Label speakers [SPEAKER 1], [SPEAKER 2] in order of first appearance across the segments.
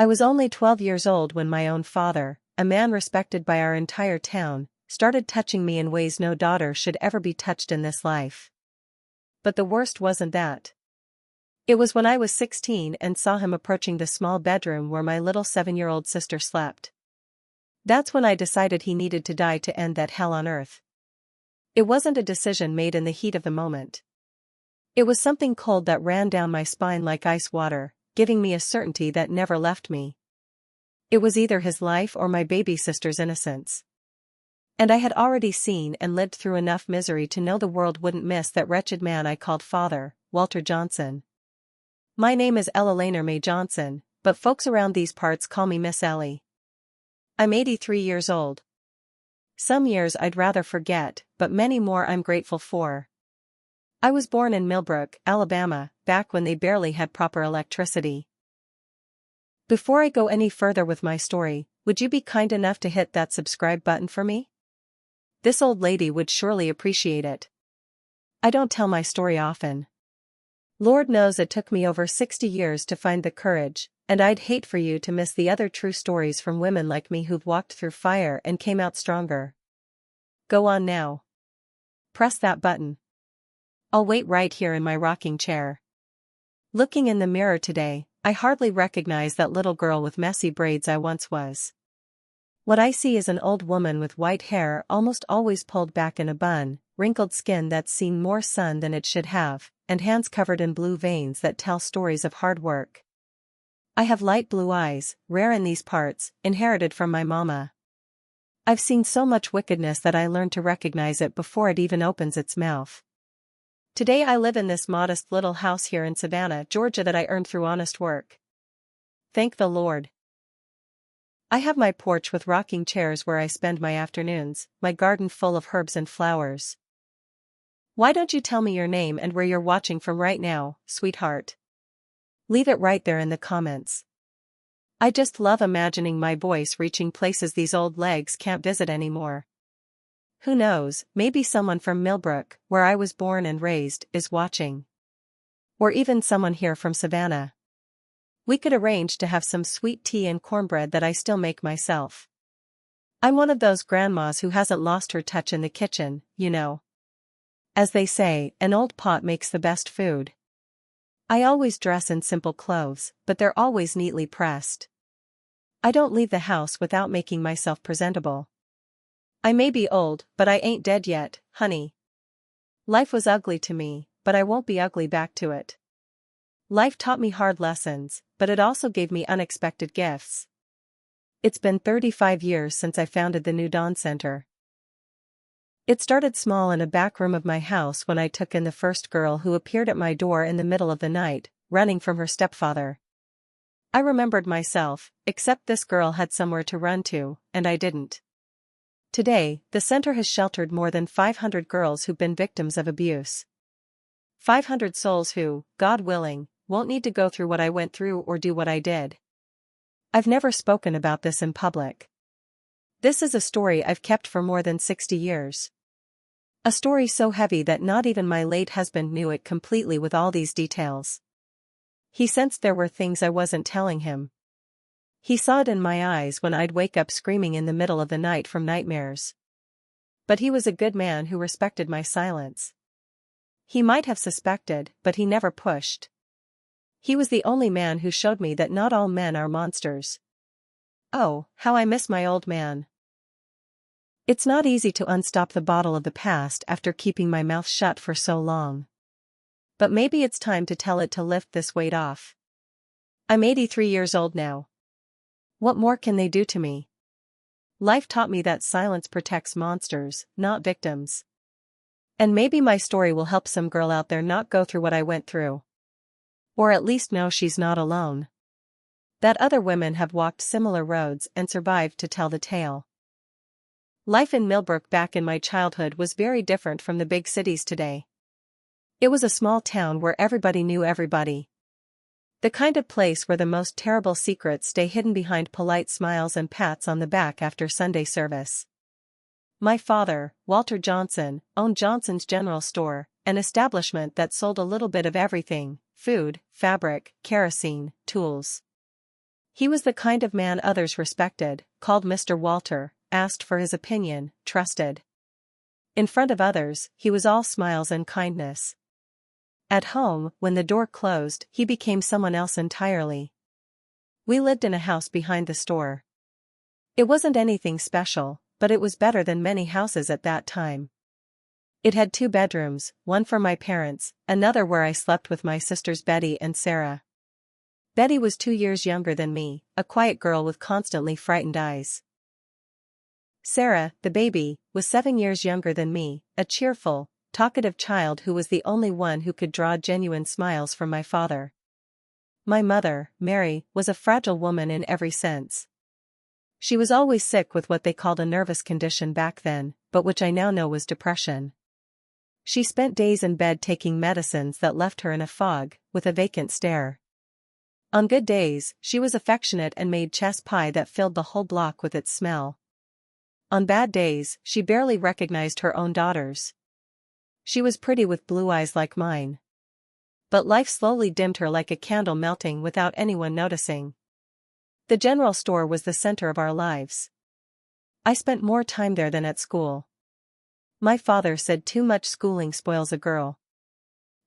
[SPEAKER 1] I was only 12 years old when my own father, a man respected by our entire town, started touching me in ways no daughter should ever be touched in this life. But the worst wasn't that. It was when I was 16 and saw him approaching the small bedroom where my little 7-year-old sister slept. That's when I decided he needed to die to end that hell on earth. It wasn't a decision made in the heat of the moment. It was something cold that ran down my spine like ice water, giving me a certainty that never left me. It was either his life or my baby sister's innocence. And I had already seen and lived through enough misery to know the world wouldn't miss that wretched man I called father, Walter Johnson. My name is Ellie May Johnson, but folks around these parts call me Miss Ellie. I'm 83 years old. Some years I'd rather forget, but many more I'm grateful for. I was born in Millbrook, Alabama, back when they barely had proper electricity. Before I go any further with my story, would you be kind enough to hit that subscribe button for me? This old lady would surely appreciate it. I don't tell my story often. Lord knows it took me over 60 years to find the courage, and I'd hate for you to miss the other true stories from women like me who've walked through fire and came out stronger. Go on now. Press that button. I'll wait right here in my rocking chair. Looking in the mirror today, I hardly recognize that little girl with messy braids I once was. What I see is an old woman with white hair almost always pulled back in a bun, wrinkled skin that's seen more sun than it should have, and hands covered in blue veins that tell stories of hard work. I have light blue eyes, rare in these parts, inherited from my mama. I've seen so much wickedness that I learned to recognize it before it even opens its mouth. Today I live in this modest little house here in Savannah, Georgia that I earned through honest work. Thank the Lord. I have my porch with rocking chairs where I spend my afternoons, my garden full of herbs and flowers. Why don't you tell me your name and where you're watching from right now, sweetheart? Leave it right there in the comments. I just love imagining my voice reaching places these old legs can't visit anymore. Who knows, maybe someone from Millbrook, where I was born and raised, is watching. Or even someone here from Savannah. We could arrange to have some sweet tea and cornbread that I still make myself. I'm one of those grandmas who hasn't lost her touch in the kitchen, you know. As they say, an old pot makes the best food. I always dress in simple clothes, but they're always neatly pressed. I don't leave the house without making myself presentable. I may be old, but I ain't dead yet, honey. Life was ugly to me, but I won't be ugly back to it. Life taught me hard lessons, but it also gave me unexpected gifts. It's been 35 years since I founded the New Dawn Center. It started small in a back room of my house when I took in the first girl who appeared at my door in the middle of the night, running from her stepfather. I remembered myself, except this girl had somewhere to run to, and I didn't. Today, the center has sheltered more than 500 girls who've been victims of abuse. 500 souls who, God willing, won't need to go through what I went through or do what I did. I've never spoken about this in public. This is a story I've kept for more than 60 years. A story so heavy that not even my late husband knew it completely with all these details. He sensed there were things I wasn't telling him. He saw it in my eyes when I'd wake up screaming in the middle of the night from nightmares. But he was a good man who respected my silence. He might have suspected, but he never pushed. He was the only man who showed me that not all men are monsters. Oh, how I miss my old man. It's not easy to unstop the bottle of the past after keeping my mouth shut for so long. But maybe it's time to tell it to lift this weight off. I'm 83 years old now. What more can they do to me? Life taught me that silence protects monsters, not victims. And maybe my story will help some girl out there not go through what I went through. Or at least know she's not alone. That other women have walked similar roads and survived to tell the tale. Life in Millbrook back in my childhood was very different from the big cities today. It was a small town where everybody knew everybody. The kind of place where the most terrible secrets stay hidden behind polite smiles and pats on the back after Sunday service. My father, Walter Johnson, owned Johnson's General Store, an establishment that sold a little bit of everything: food, fabric, kerosene, tools. He was the kind of man others respected, called Mr. Walter, asked for his opinion, trusted. In front of others, he was all smiles and kindness. At home, when the door closed, he became someone else entirely. We lived in a house behind the store. It wasn't anything special, but it was better than many houses at that time. It had 2 bedrooms, one for my parents, another where I slept with my sisters Betty and Sarah. Betty was 2 years younger than me, a quiet girl with constantly frightened eyes. Sarah, the baby, was 7 years younger than me, a cheerful, talkative child who was the only one who could draw genuine smiles from my father. My mother, Mary, was a fragile woman in every sense. She was always sick with what they called a nervous condition back then, but which I now know was depression. She spent days in bed taking medicines that left her in a fog, with a vacant stare. On good days, she was affectionate and made chess pie that filled the whole block with its smell. On bad days, she barely recognized her own daughters. She was pretty with blue eyes like mine. But life slowly dimmed her like a candle melting without anyone noticing. The general store was the center of our lives. I spent more time there than at school. My father said too much schooling spoils a girl.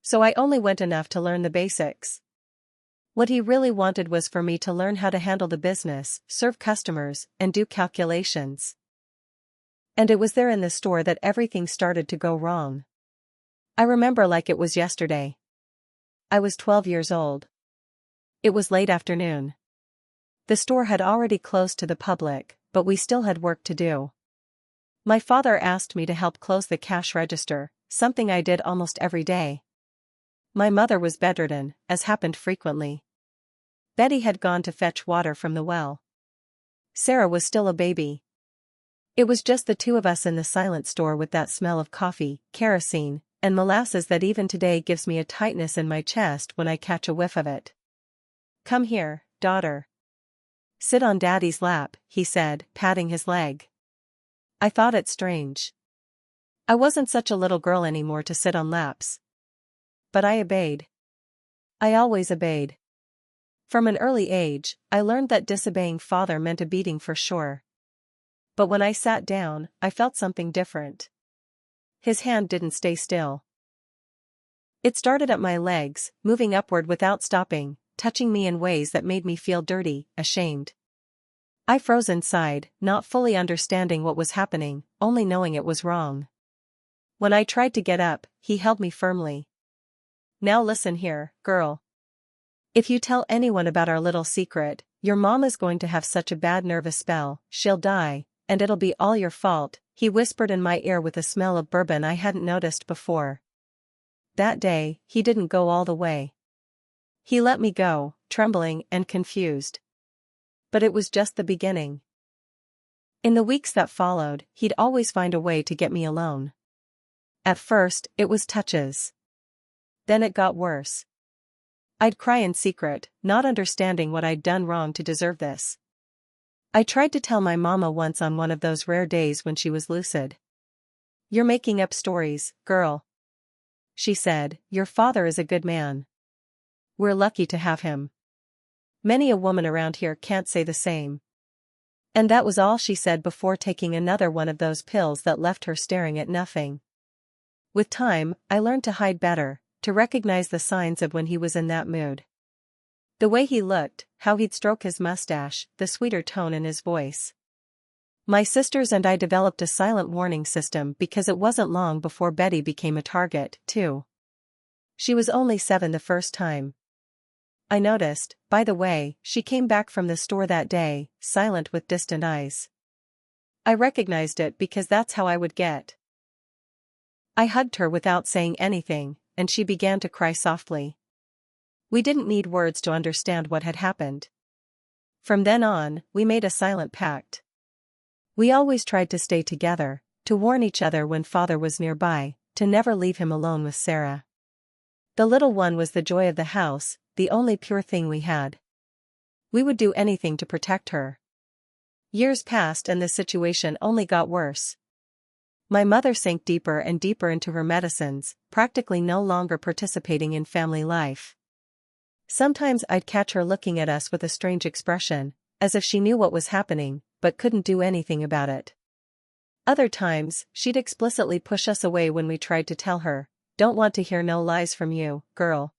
[SPEAKER 1] So I only went enough to learn the basics. What he really wanted was for me to learn how to handle the business, serve customers, and do calculations. And it was there in the store that everything started to go wrong. I remember like it was yesterday. I was 12 years old. It was late afternoon. The store had already closed to the public, but we still had work to do. My father asked me to help close the cash register, something I did almost every day. My mother was bedridden, as happened frequently. Betty had gone to fetch water from the well. Sarah was still a baby. It was just the 2 of us in the silent store with that smell of coffee, kerosene, and molasses that even today gives me a tightness in my chest when I catch a whiff of it. "Come here, daughter. Sit on Daddy's lap," he said, patting his leg. I thought it strange. I wasn't such a little girl anymore to sit on laps. But I obeyed. I always obeyed. From an early age, I learned that disobeying father meant a beating for sure. But when I sat down, I felt something different. His hand didn't stay still. It started at my legs, moving upward without stopping, touching me in ways that made me feel dirty, ashamed. I froze inside, not fully understanding what was happening, only knowing it was wrong. When I tried to get up, he held me firmly. "Now listen here, girl. If you tell anyone about our little secret, your mom is going to have such a bad nervous spell, she'll die, and it'll be all your fault," he whispered in my ear with a smell of bourbon I hadn't noticed before. That day, he didn't go all the way. He let me go, trembling and confused. But it was just the beginning. In the weeks that followed, he'd always find a way to get me alone. At first, it was touches. Then it got worse. I'd cry in secret, not understanding what I'd done wrong to deserve this. I tried to tell my mama once on one of those rare days when she was lucid. "You're making up stories, girl," she said. "Your father is a good man. We're lucky to have him. Many a woman around here can't say the same." And that was all she said before taking another one of those pills that left her staring at nothing. With time, I learned to hide better, to recognize the signs of when he was in that mood. The way he looked, how he'd stroke his mustache, the sweeter tone in his voice. My sisters and I developed a silent warning system because it wasn't long before Betty became a target, too. She was only 7 the first time. I noticed, by the way, she came back from the store that day, silent with distant eyes. I recognized it because that's how I would get. I hugged her without saying anything, and she began to cry softly. We didn't need words to understand what had happened. From then on, we made a silent pact. We always tried to stay together, to warn each other when father was nearby, to never leave him alone with Sarah. The little one was the joy of the house, the only pure thing we had. We would do anything to protect her. Years passed and the situation only got worse. My mother sank deeper and deeper into her medicines, practically no longer participating in family life. Sometimes I'd catch her looking at us with a strange expression, as if she knew what was happening, but couldn't do anything about it. Other times, she'd explicitly push us away when we tried to tell her, "Don't want to hear no lies from you, girl.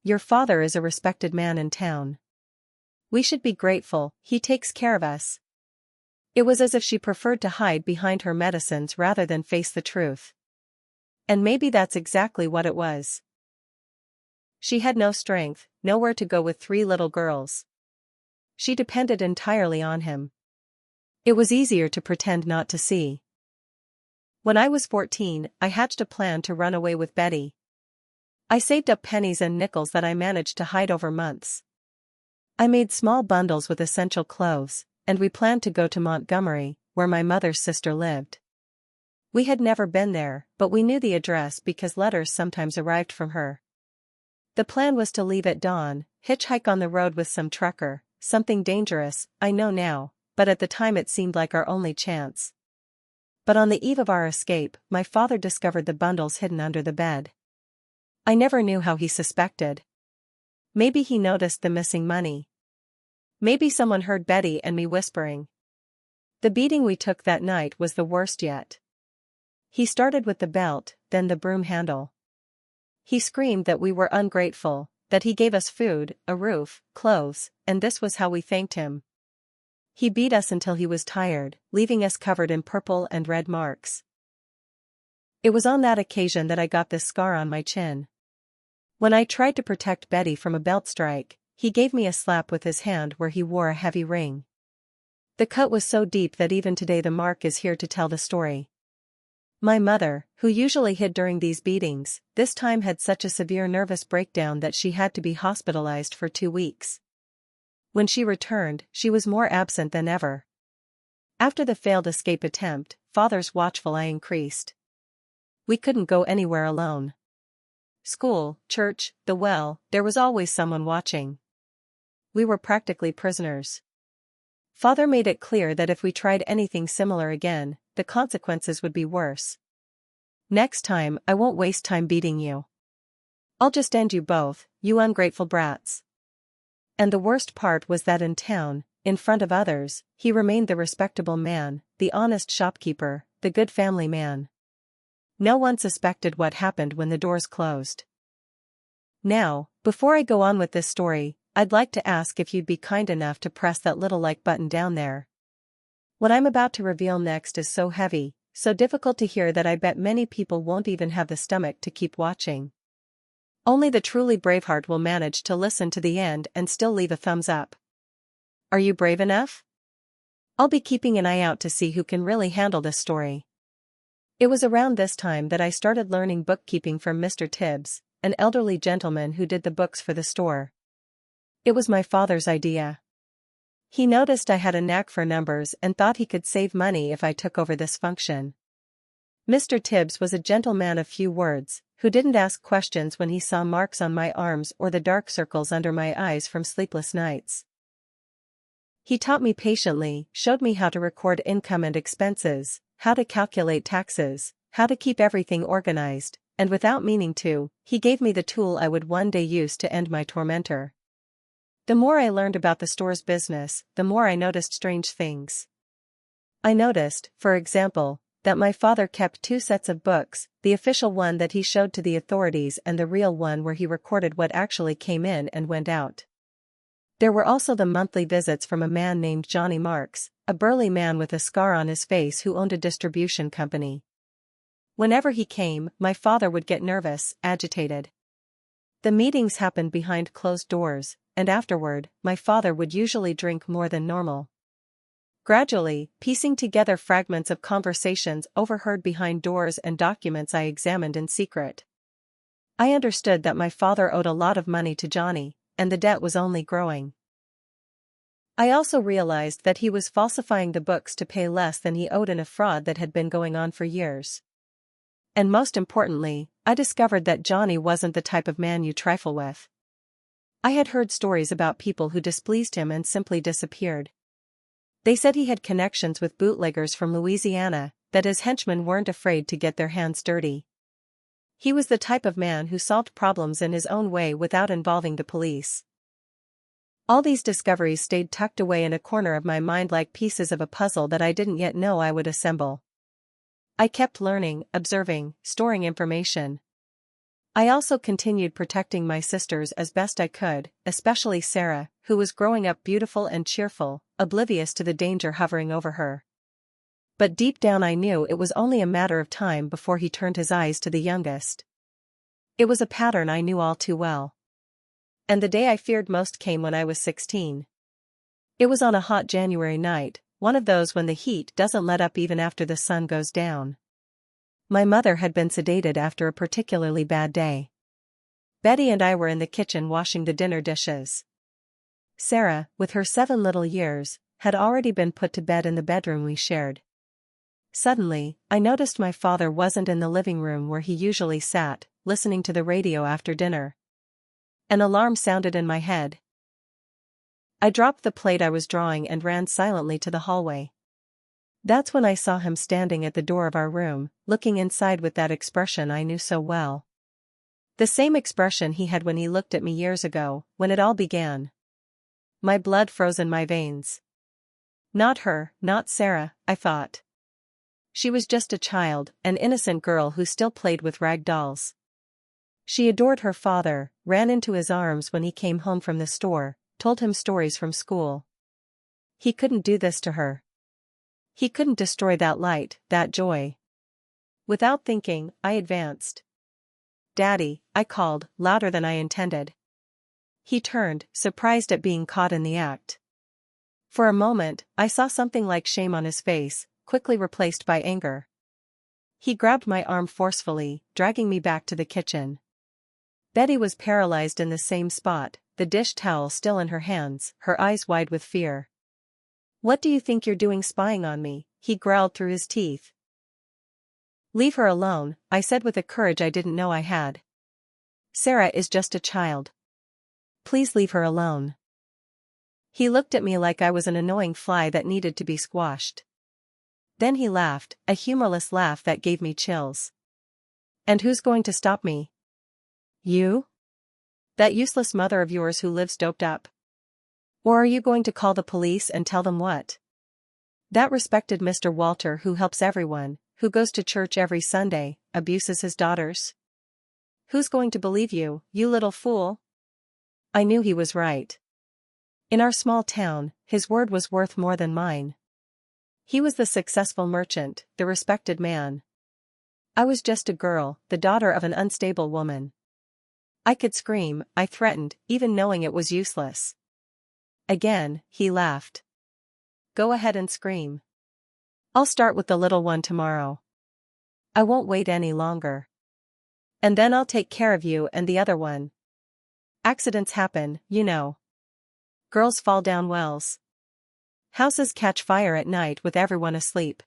[SPEAKER 1] Your father is a respected man in town. We should be grateful, he takes care of us." It was as if she preferred to hide behind her medicines rather than face the truth. And maybe that's exactly what it was. She had no strength, nowhere to go with 3 little girls. She depended entirely on him. It was easier to pretend not to see. When I was 14, I hatched a plan to run away with Betty. I saved up pennies and nickels that I managed to hide over months. I made small bundles with essential clothes, and we planned to go to Montgomery, where my mother's sister lived. We had never been there, but we knew the address because letters sometimes arrived from her. The plan was to leave at dawn, hitchhike on the road with some trucker, something dangerous, I know now, but at the time it seemed like our only chance. But on the eve of our escape, my father discovered the bundles hidden under the bed. I never knew how he suspected. Maybe he noticed the missing money. Maybe someone heard Betty and me whispering. The beating we took that night was the worst yet. He started with the belt, then the broom handle. He screamed that we were ungrateful, that he gave us food, a roof, clothes, and this was how we thanked him. He beat us until he was tired, leaving us covered in purple and red marks. It was on that occasion that I got this scar on my chin. When I tried to protect Betty from a belt strike, he gave me a slap with his hand where he wore a heavy ring. The cut was so deep that even today the mark is here to tell the story. My mother, who usually hid during these beatings, this time had such a severe nervous breakdown that she had to be hospitalized for 2 weeks. When she returned, she was more absent than ever. After the failed escape attempt, Father's watchful eye increased. We couldn't go anywhere alone. School, church, the well, there was always someone watching. We were practically prisoners. Father made it clear that if we tried anything similar again, the consequences would be worse. "Next time, I won't waste time beating you. I'll just end you both, you ungrateful brats." And the worst part was that in town, in front of others, he remained the respectable man, the honest shopkeeper, the good family man. No one suspected what happened when the doors closed. Now, before I go on with this story, I'd like to ask if you'd be kind enough to press that little like button down there. What I'm about to reveal next is so heavy, so difficult to hear that I bet many people won't even have the stomach to keep watching. Only the truly braveheart will manage to listen to the end and still leave a thumbs up. Are you brave enough? I'll be keeping an eye out to see who can really handle this story. It was around this time that I started learning bookkeeping from Mr. Tibbs, an elderly gentleman who did the books for the store. It was my father's idea. He noticed I had a knack for numbers and thought he could save money if I took over this function. Mr. Tibbs was a gentleman of few words, who didn't ask questions when he saw marks on my arms or the dark circles under my eyes from sleepless nights. He taught me patiently, showed me how to record income and expenses, how to calculate taxes, how to keep everything organized, and without meaning to, he gave me the tool I would one day use to end my tormentor. The more I learned about the store's business, the more I noticed strange things. I noticed, for example, that my father kept 2 sets of books, the official one that he showed to the authorities and the real one where he recorded what actually came in and went out. There were also the monthly visits from a man named Johnny Marks, a burly man with a scar on his face who owned a distribution company. Whenever he came, my father would get nervous, agitated. The meetings happened behind closed doors, and afterward, my father would usually drink more than normal. Gradually, piecing together fragments of conversations overheard behind doors and documents I examined in secret, I understood that my father owed a lot of money to Johnny, and the debt was only growing. I also realized that he was falsifying the books to pay less than he owed in a fraud that had been going on for years. And most importantly, I discovered that Johnny wasn't the type of man you trifle with. I had heard stories about people who displeased him and simply disappeared. They said he had connections with bootleggers from Louisiana, that his henchmen weren't afraid to get their hands dirty. He was the type of man who solved problems in his own way without involving the police. All these discoveries stayed tucked away in a corner of my mind like pieces of a puzzle that I didn't yet know I would assemble. I kept learning, observing, storing information. I also continued protecting my sisters as best I could, especially Sarah, who was growing up beautiful and cheerful, oblivious to the danger hovering over her. But deep down I knew it was only a matter of time before he turned his eyes to the youngest. It was a pattern I knew all too well. And the day I feared most came when I was 16. It was on a hot January night, one of those when the heat doesn't let up even after the sun goes down. My mother had been sedated after a particularly bad day. Betty and I were in the kitchen washing the dinner dishes. Sarah, with her 7 little years, had already been put to bed in the bedroom we shared. Suddenly, I noticed my father wasn't in the living room where he usually sat, listening to the radio after dinner. An alarm sounded in my head. I dropped the plate I was drawing and ran silently to the hallway. That's when I saw him standing at the door of our room, looking inside with that expression I knew so well. The same expression he had when he looked at me years ago, when it all began. My blood froze in my veins. Not her, not Sarah, I thought. She was just a child, an innocent girl who still played with rag dolls. She adored her father, ran into his arms when he came home from the store, told him stories from school. He couldn't do this to her. He couldn't destroy that light, that joy. Without thinking, I advanced. "Daddy," I called, louder than I intended. He turned, surprised at being caught in the act. For a moment, I saw something like shame on his face, quickly replaced by anger. He grabbed my arm forcefully, dragging me back to the kitchen. Betty was paralyzed in the same spot, the dish towel still in her hands, her eyes wide with fear. "What do you think you're doing spying on me?" he growled through his teeth. "Leave her alone," I said with a courage I didn't know I had. "Sarah is just a child. Please leave her alone." He looked at me like I was an annoying fly that needed to be squashed. Then he laughed, a humorless laugh that gave me chills. "And who's going to stop me? You? That useless mother of yours who lives doped up? Or are you going to call the police and tell them what? That respected Mr. Walter who helps everyone, who goes to church every Sunday, abuses his daughters? Who's going to believe you, you little fool?" I knew he was right. In our small town, his word was worth more than mine. He was the successful merchant, the respected man. I was just a girl, the daughter of an unstable woman. I could scream, I threatened, even knowing it was useless. Again, he laughed. "Go ahead and scream. I'll start with the little one tomorrow. I won't wait any longer. And then I'll take care of you and the other one. Accidents happen, you know. Girls fall down wells. Houses catch fire at night with everyone asleep."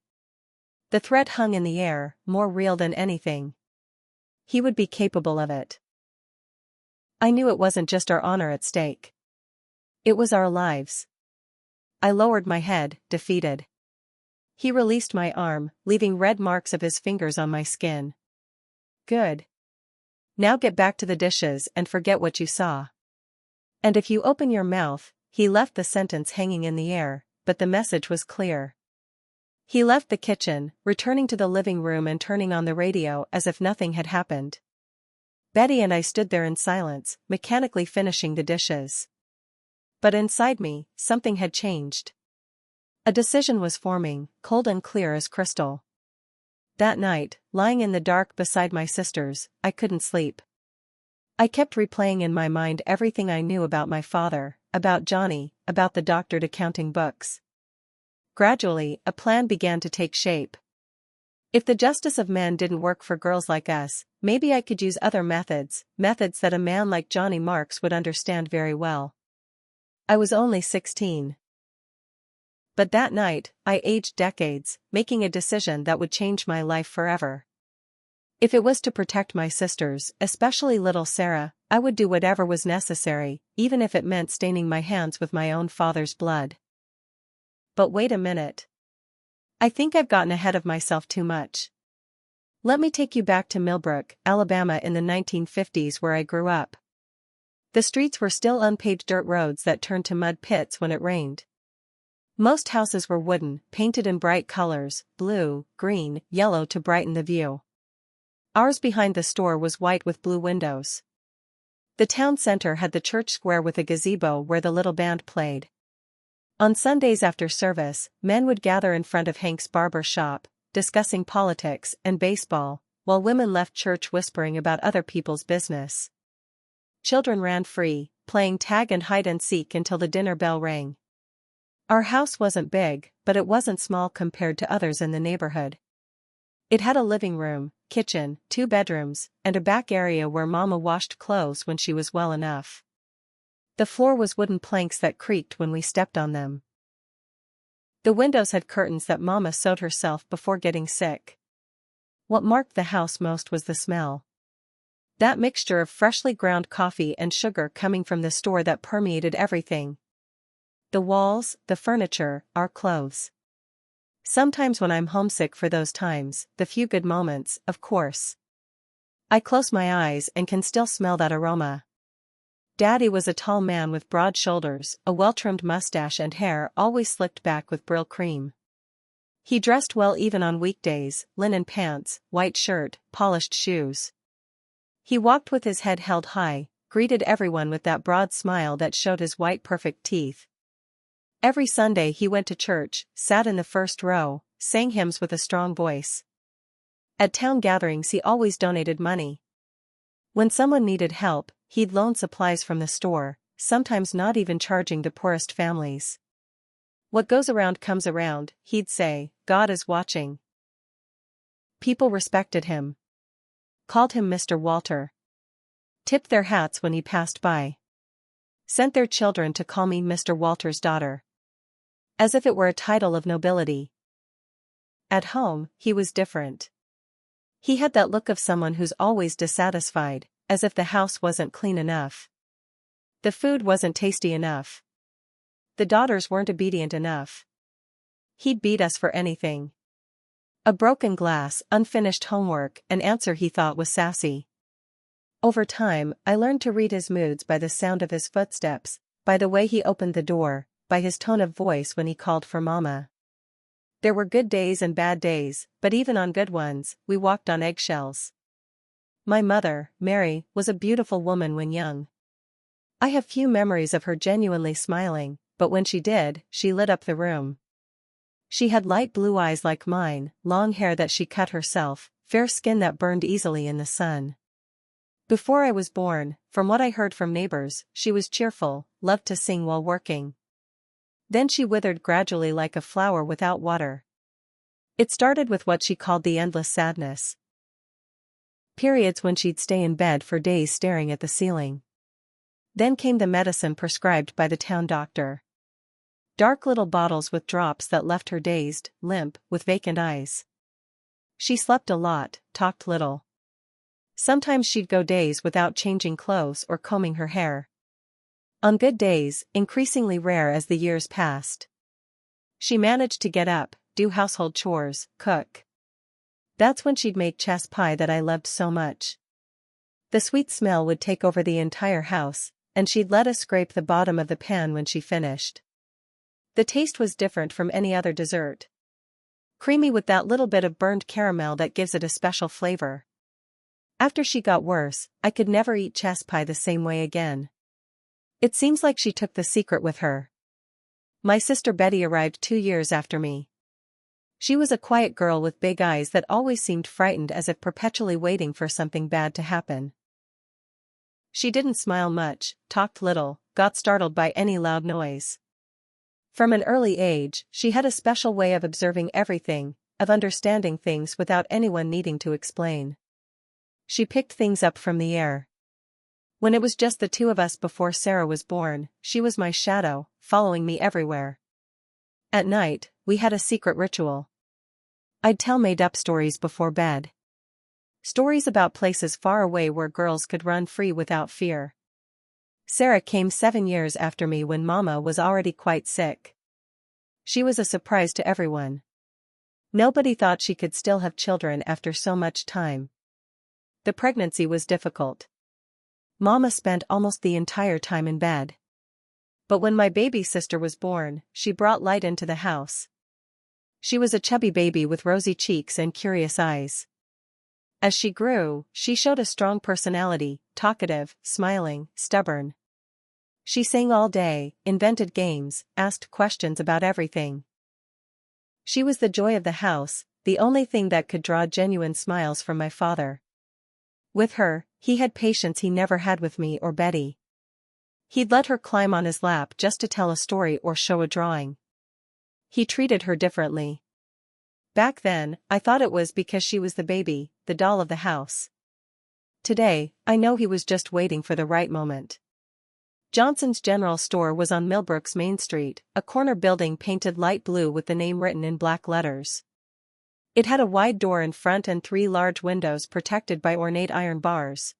[SPEAKER 1] The threat hung in the air, more real than anything. He would be capable of it. I knew it wasn't just our honor at stake. It was our lives. I lowered my head, defeated. He released my arm, leaving red marks of his fingers on my skin. "Good. Now get back to the dishes and forget what you saw. And if you open your mouth," he left the sentence hanging in the air, but the message was clear. He left the kitchen, returning to the living room and turning on the radio as if nothing had happened. Betty and I stood there in silence, mechanically finishing the dishes. But inside me, something had changed. A decision was forming, cold and clear as crystal. That night, lying in the dark beside my sisters, I couldn't sleep. I kept replaying in my mind everything I knew about my father, about Johnny, about the doctored accounting books. Gradually, a plan began to take shape. If the justice of men didn't work for girls like us, maybe I could use other methods, methods that a man like Johnny Marks would understand very well. I was only 16. But that night, I aged decades, making a decision that would change my life forever. If it was to protect my sisters, especially little Sarah, I would do whatever was necessary, even if it meant staining my hands with my own father's blood. But wait a minute. I think I've gotten ahead of myself too much. Let me take you back to Millbrook, Alabama in the 1950s where I grew up. The streets were still unpaved dirt roads that turned to mud pits when it rained. Most houses were wooden, painted in bright colors, blue, green, yellow to brighten the view. Ours behind the store was white with blue windows. The town center had the church square with a gazebo where the little band played. On Sundays after service, men would gather in front of Hank's barber shop, discussing politics and baseball, while women left church whispering about other people's business. Children ran free, playing tag and hide and seek until the dinner bell rang. Our house wasn't big, but it wasn't small compared to others in the neighborhood. It had a living room, kitchen, 2 bedrooms, and a back area where Mama washed clothes when she was well enough. The floor was wooden planks that creaked when we stepped on them. The windows had curtains that Mama sewed herself before getting sick. What marked the house most was the smell. That mixture of freshly ground coffee and sugar coming from the store that permeated everything. The walls, the furniture, our clothes. Sometimes when I'm homesick for those times, the few good moments, of course. I close my eyes and can still smell that aroma. Daddy was a tall man with broad shoulders, a well-trimmed mustache and hair always slicked back with Brill cream. He dressed well even on weekdays, linen pants, white shirt, polished shoes. He walked with his head held high, greeted everyone with that broad smile that showed his white perfect teeth. Every Sunday he went to church, sat in the first row, sang hymns with a strong voice. At town gatherings he always donated money. When someone needed help, he'd loan supplies from the store, sometimes not even charging the poorest families. What goes around comes around, he'd say, God is watching. People respected him. Called him Mr. Walter. Tipped their hats when he passed by. Sent their children to call me Mr. Walter's daughter. As if it were a title of nobility. At home, he was different. He had that look of someone who's always dissatisfied, as if the house wasn't clean enough. The food wasn't tasty enough. The daughters weren't obedient enough. He'd beat us for anything. A broken glass, unfinished homework, an answer he thought was sassy. Over time, I learned to read his moods by the sound of his footsteps, by the way he opened the door, by his tone of voice when he called for Mama. There were good days and bad days, but even on good ones, we walked on eggshells. My mother, Mary, was a beautiful woman when young. I have few memories of her genuinely smiling, but when she did, she lit up the room. She had light blue eyes like mine, long hair that she cut herself, fair skin that burned easily in the sun. Before I was born, from what I heard from neighbors, she was cheerful, loved to sing while working. Then she withered gradually like a flower without water. It started with what she called the endless sadness. Periods when she'd stay in bed for days staring at the ceiling. Then came the medicine prescribed by the town doctor. Dark little bottles with drops that left her dazed, limp, with vacant eyes. She slept a lot, talked little. Sometimes she'd go days without changing clothes or combing her hair. On good days, increasingly rare as the years passed, she managed to get up, do household chores, cook. That's when she'd make chess pie that I loved so much. The sweet smell would take over the entire house, and she'd let us scrape the bottom of the pan when she finished. The taste was different from any other dessert. Creamy with that little bit of burned caramel that gives it a special flavor. After she got worse, I could never eat chess pie the same way again. It seems like she took the secret with her. My sister Betty arrived 2 years after me. She was a quiet girl with big eyes that always seemed frightened, as if perpetually waiting for something bad to happen. She didn't smile much, talked little, got startled by any loud noise. From an early age, she had a special way of observing everything, of understanding things without anyone needing to explain. She picked things up from the air. When it was just the two of us before Sarah was born, she was my shadow, following me everywhere. At night, we had a secret ritual. I'd tell made-up stories before bed. Stories about places far away where girls could run free without fear. Sarah came 7 years after me when Mama was already quite sick. She was a surprise to everyone. Nobody thought she could still have children after so much time. The pregnancy was difficult. Mama spent almost the entire time in bed. But when my baby sister was born, she brought light into the house. She was a chubby baby with rosy cheeks and curious eyes. As she grew, she showed a strong personality, talkative, smiling, stubborn. She sang all day, invented games, asked questions about everything. She was the joy of the house, the only thing that could draw genuine smiles from my father. With her, he had patience he never had with me or Betty. He'd let her climb on his lap just to tell a story or show a drawing. He treated her differently. Back then, I thought it was because she was the baby, the doll of the house. Today, I know he was just waiting for the right moment. Johnson's General Store was on Millbrook's Main Street, a corner building painted light blue with the name written in black letters. It had a wide door in front and 3 large windows protected by ornate iron bars.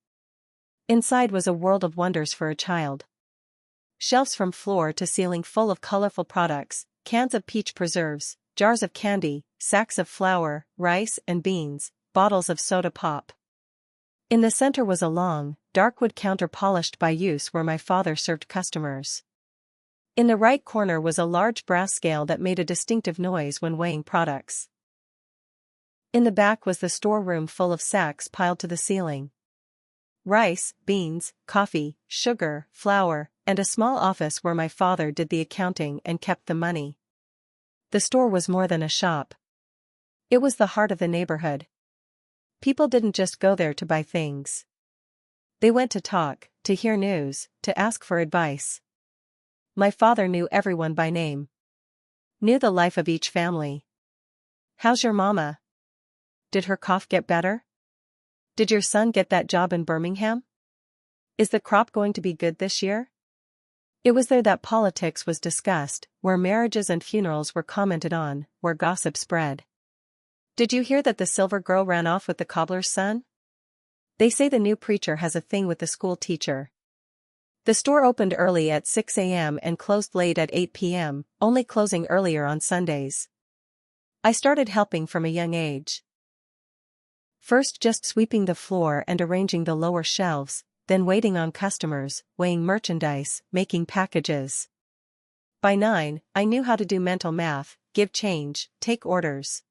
[SPEAKER 1] Inside was a world of wonders for a child. Shelves from floor to ceiling full of colorful products, cans of peach preserves, jars of candy, sacks of flour, rice and beans, bottles of soda pop. In the center was a long, dark wood counter polished by use where my father served customers. In the right corner was a large brass scale that made a distinctive noise when weighing products. In the back was the storeroom full of sacks piled to the ceiling. Rice, beans, coffee, sugar, flour, and a small office where my father did the accounting and kept the money. The store was more than a shop. It was the heart of the neighborhood. People didn't just go there to buy things. They went to talk, to hear news, to ask for advice. My father knew everyone by name. Knew the life of each family. "How's your mama? Did her cough get better? Did your son get that job in Birmingham? Is the crop going to be good this year?" It was there that politics was discussed, where marriages and funerals were commented on, where gossip spread. "Did you hear that the Silver girl ran off with the cobbler's son? They say the new preacher has a thing with the school teacher." The store opened early at 6 a.m. and closed late at 8 p.m., only closing earlier on Sundays. I started helping from a young age. First just sweeping the floor and arranging the lower shelves, then waiting on customers, weighing merchandise, making packages. By 9, I knew how to do mental math, give change, take orders.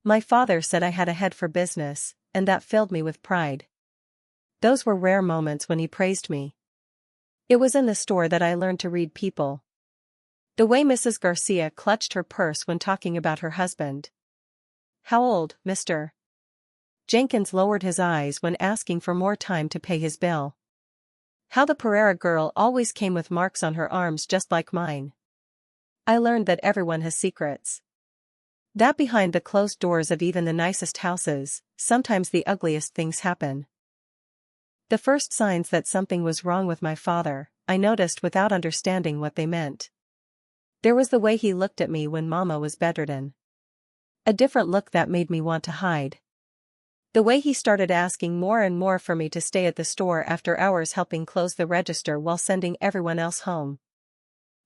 [SPEAKER 1] My father said I had a head for business, and that filled me with pride. Those were rare moments when he praised me. It was in the store that I learned to read people. The way Mrs. Garcia clutched her purse when talking about her husband. "How old, Mr.?" Jenkins lowered his eyes when asking for more time to pay his bill. How the Pereira girl always came with marks on her arms just like mine. I learned that everyone has secrets. That behind the closed doors of even the nicest houses, sometimes the ugliest things happen. The first signs that something was wrong with my father, I noticed without understanding what they meant. There was the way he looked at me when Mama was bedridden. A different look that made me want to hide. The way he started asking more and more for me to stay at the store after hours helping close the register while sending everyone else home.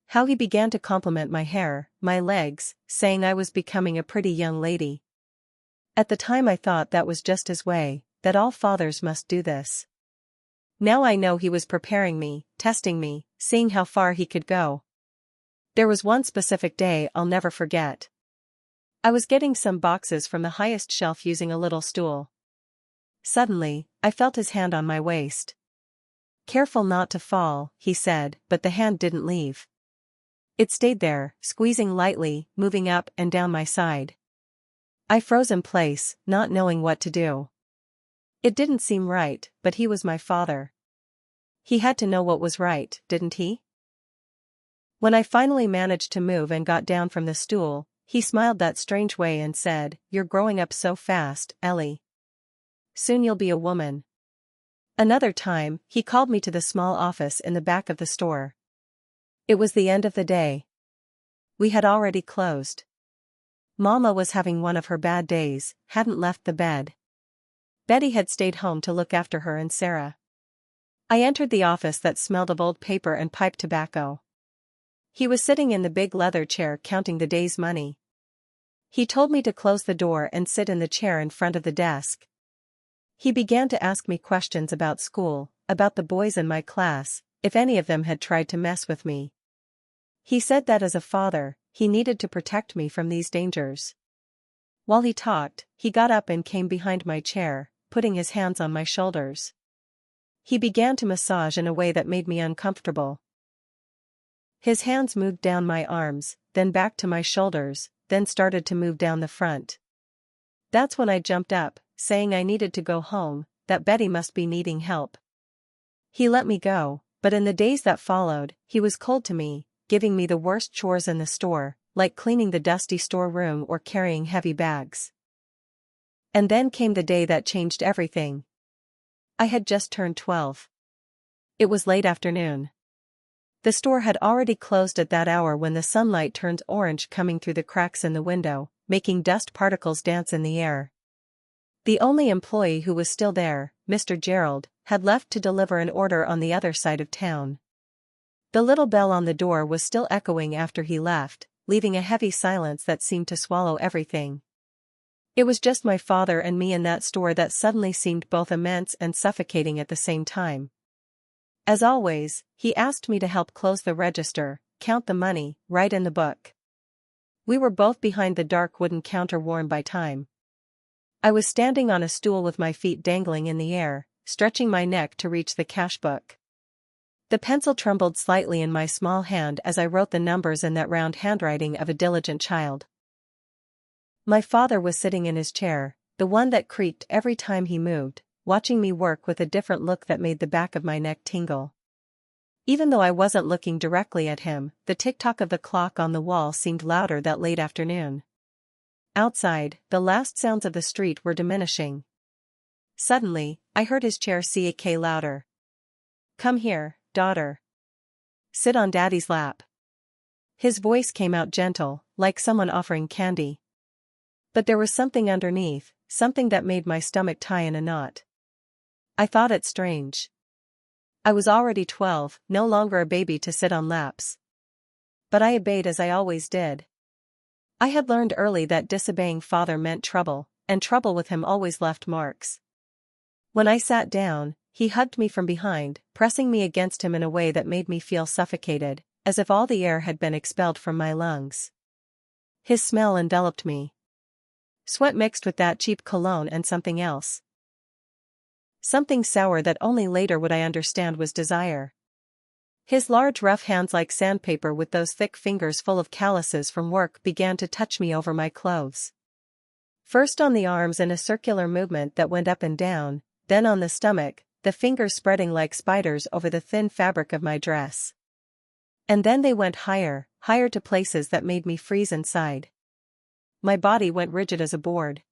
[SPEAKER 1] How he began to compliment my hair, my legs, saying I was becoming a pretty young lady. At the time I thought that was just his way, that all fathers must do this. Now I know he was preparing me, testing me, seeing how far he could go. There was one specific day I'll never forget. I was getting some boxes from the highest shelf using a little stool. Suddenly, I felt his hand on my waist. "Careful not to fall," he said, but the hand didn't leave. It stayed there, squeezing lightly, moving up and down my side. I froze in place, not knowing what to do. It didn't seem right, but he was my father. He had to know what was right, didn't he? When I finally managed to move and got down from the stool, he smiled that strange way and said, "You're growing up so fast, Ellie. Soon you'll be a woman." Another time, he called me to the small office in the back of the store. It was the end of the day. We had already closed. Mama was having one of her bad days, hadn't left the bed. Betty had stayed home to look after her and Sarah. I entered the office that smelled of old paper and pipe tobacco. He was sitting in the big leather chair counting the day's money. He told me to close the door and sit in the chair in front of the desk. He began to ask me questions about school, about the boys in my class, if any of them had tried to mess with me. He said that as a father, he needed to protect me from these dangers. While he talked, he got up and came behind my chair, putting his hands on my shoulders. He began to massage in a way that made me uncomfortable. His hands moved down my arms, then back to my shoulders, then started to move down the front. That's when I jumped up, saying I needed to go home, that Betty must be needing help. He let me go, but in the days that followed, he was cold to me, giving me the worst chores in the store, like cleaning the dusty storeroom or carrying heavy bags. And then came the day that changed everything. I had just turned 12. It was late afternoon. The store had already closed at that hour when the sunlight turned orange coming through the cracks in the window, making dust particles dance in the air. The only employee who was still there, Mr. Gerald, had left to deliver an order on the other side of town. The little bell on the door was still echoing after he left, leaving a heavy silence that seemed to swallow everything. It was just my father and me in that store that suddenly seemed both immense and suffocating at the same time. As always, he asked me to help close the register, count the money, write in the book. We were both behind the dark wooden counter worn by time. I was standing on a stool with my feet dangling in the air, stretching my neck to reach the cash book. The pencil trembled slightly in my small hand as I wrote the numbers in that round handwriting of a diligent child. My father was sitting in his chair, the one that creaked every time he moved, watching me work with a different look that made the back of my neck tingle. Even though I wasn't looking directly at him, the tick-tock of the clock on the wall seemed louder that late afternoon. Outside, the last sounds of the street were diminishing. Suddenly, I heard his chair squeak louder. "Come here, daughter. Sit on Daddy's lap." His voice came out gentle, like someone offering candy. But there was something underneath, something that made my stomach tie in a knot. I thought it strange. I was already 12, no longer a baby to sit on laps. But I obeyed as I always did. I had learned early that disobeying father meant trouble, and trouble with him always left marks. When I sat down, he hugged me from behind, pressing me against him in a way that made me feel suffocated, as if all the air had been expelled from my lungs. His smell enveloped me. Sweat mixed with that cheap cologne and something else. Something sour that only later would I understand was desire. His large rough hands like sandpaper with those thick fingers full of calluses from work began to touch me over my clothes. First on the arms in a circular movement that went up and down, then on the stomach, the fingers spreading like spiders over the thin fabric of my dress. And then they went higher, higher to places that made me freeze inside. My body went rigid as a board.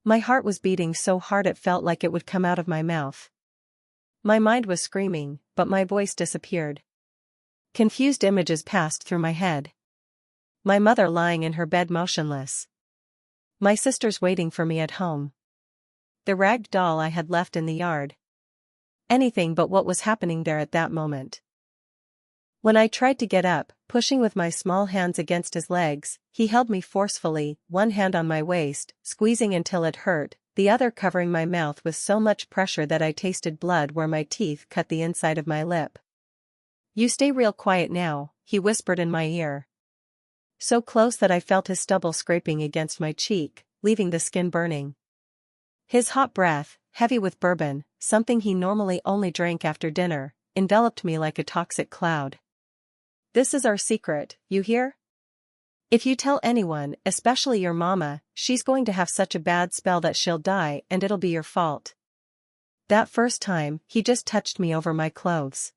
[SPEAKER 1] My heart was beating so hard it felt like it would come out of my mouth. My mind was screaming, but my voice disappeared. Confused images passed through my head. My mother lying in her bed motionless. My sisters waiting for me at home. The ragged doll I had left in the yard. Anything but what was happening there at that moment. When I tried to get up, pushing with my small hands against his legs, he held me forcefully, one hand on my waist, squeezing until it hurt, the other covering my mouth with so much pressure that I tasted blood where my teeth cut the inside of my lip. "You stay real quiet now," he whispered in my ear. So close that I felt his stubble scraping against my cheek, leaving the skin burning. His hot breath, heavy with bourbon, something he normally only drank after dinner, enveloped me like a toxic cloud. "This is our secret, you hear? If you tell anyone, especially your mama, she's going to have such a bad spell that she'll die and it'll be your fault." That first time, he just touched me over my clothes.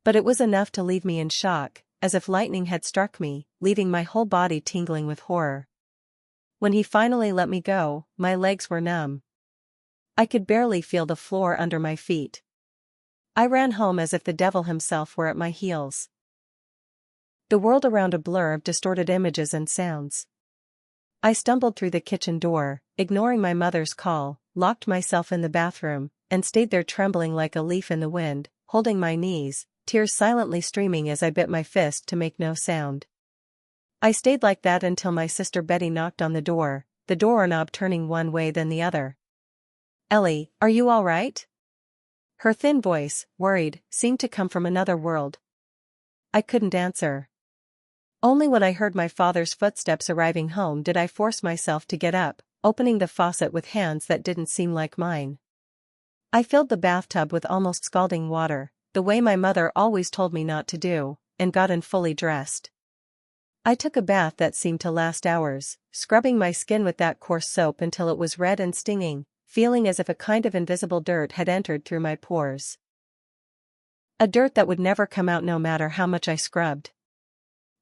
[SPEAKER 1] But it was enough to leave me in shock, as if lightning had struck me, leaving my whole body tingling with horror. When he finally let me go, my legs were numb. I could barely feel the floor under my feet. I ran home as if the devil himself were at my heels. The world around a blur of distorted images and sounds. I stumbled through the kitchen door, ignoring my mother's call, locked myself in the bathroom, and stayed there trembling like a leaf in the wind, holding my knees, tears silently streaming as I bit my fist to make no sound. I stayed like that until my sister Betty knocked on the doorknob turning one way then the other. "Ellie, are you all right?" Her thin voice, worried, seemed to come from another world. I couldn't answer. Only when I heard my father's footsteps arriving home did I force myself to get up, opening the faucet with hands that didn't seem like mine. I filled the bathtub with almost scalding water, the way my mother always told me not to do, and got in fully dressed. I took a bath that seemed to last hours, scrubbing my skin with that coarse soap until it was red and stinging, feeling as if a kind of invisible dirt had entered through my pores. A dirt that would never come out no matter how much I scrubbed.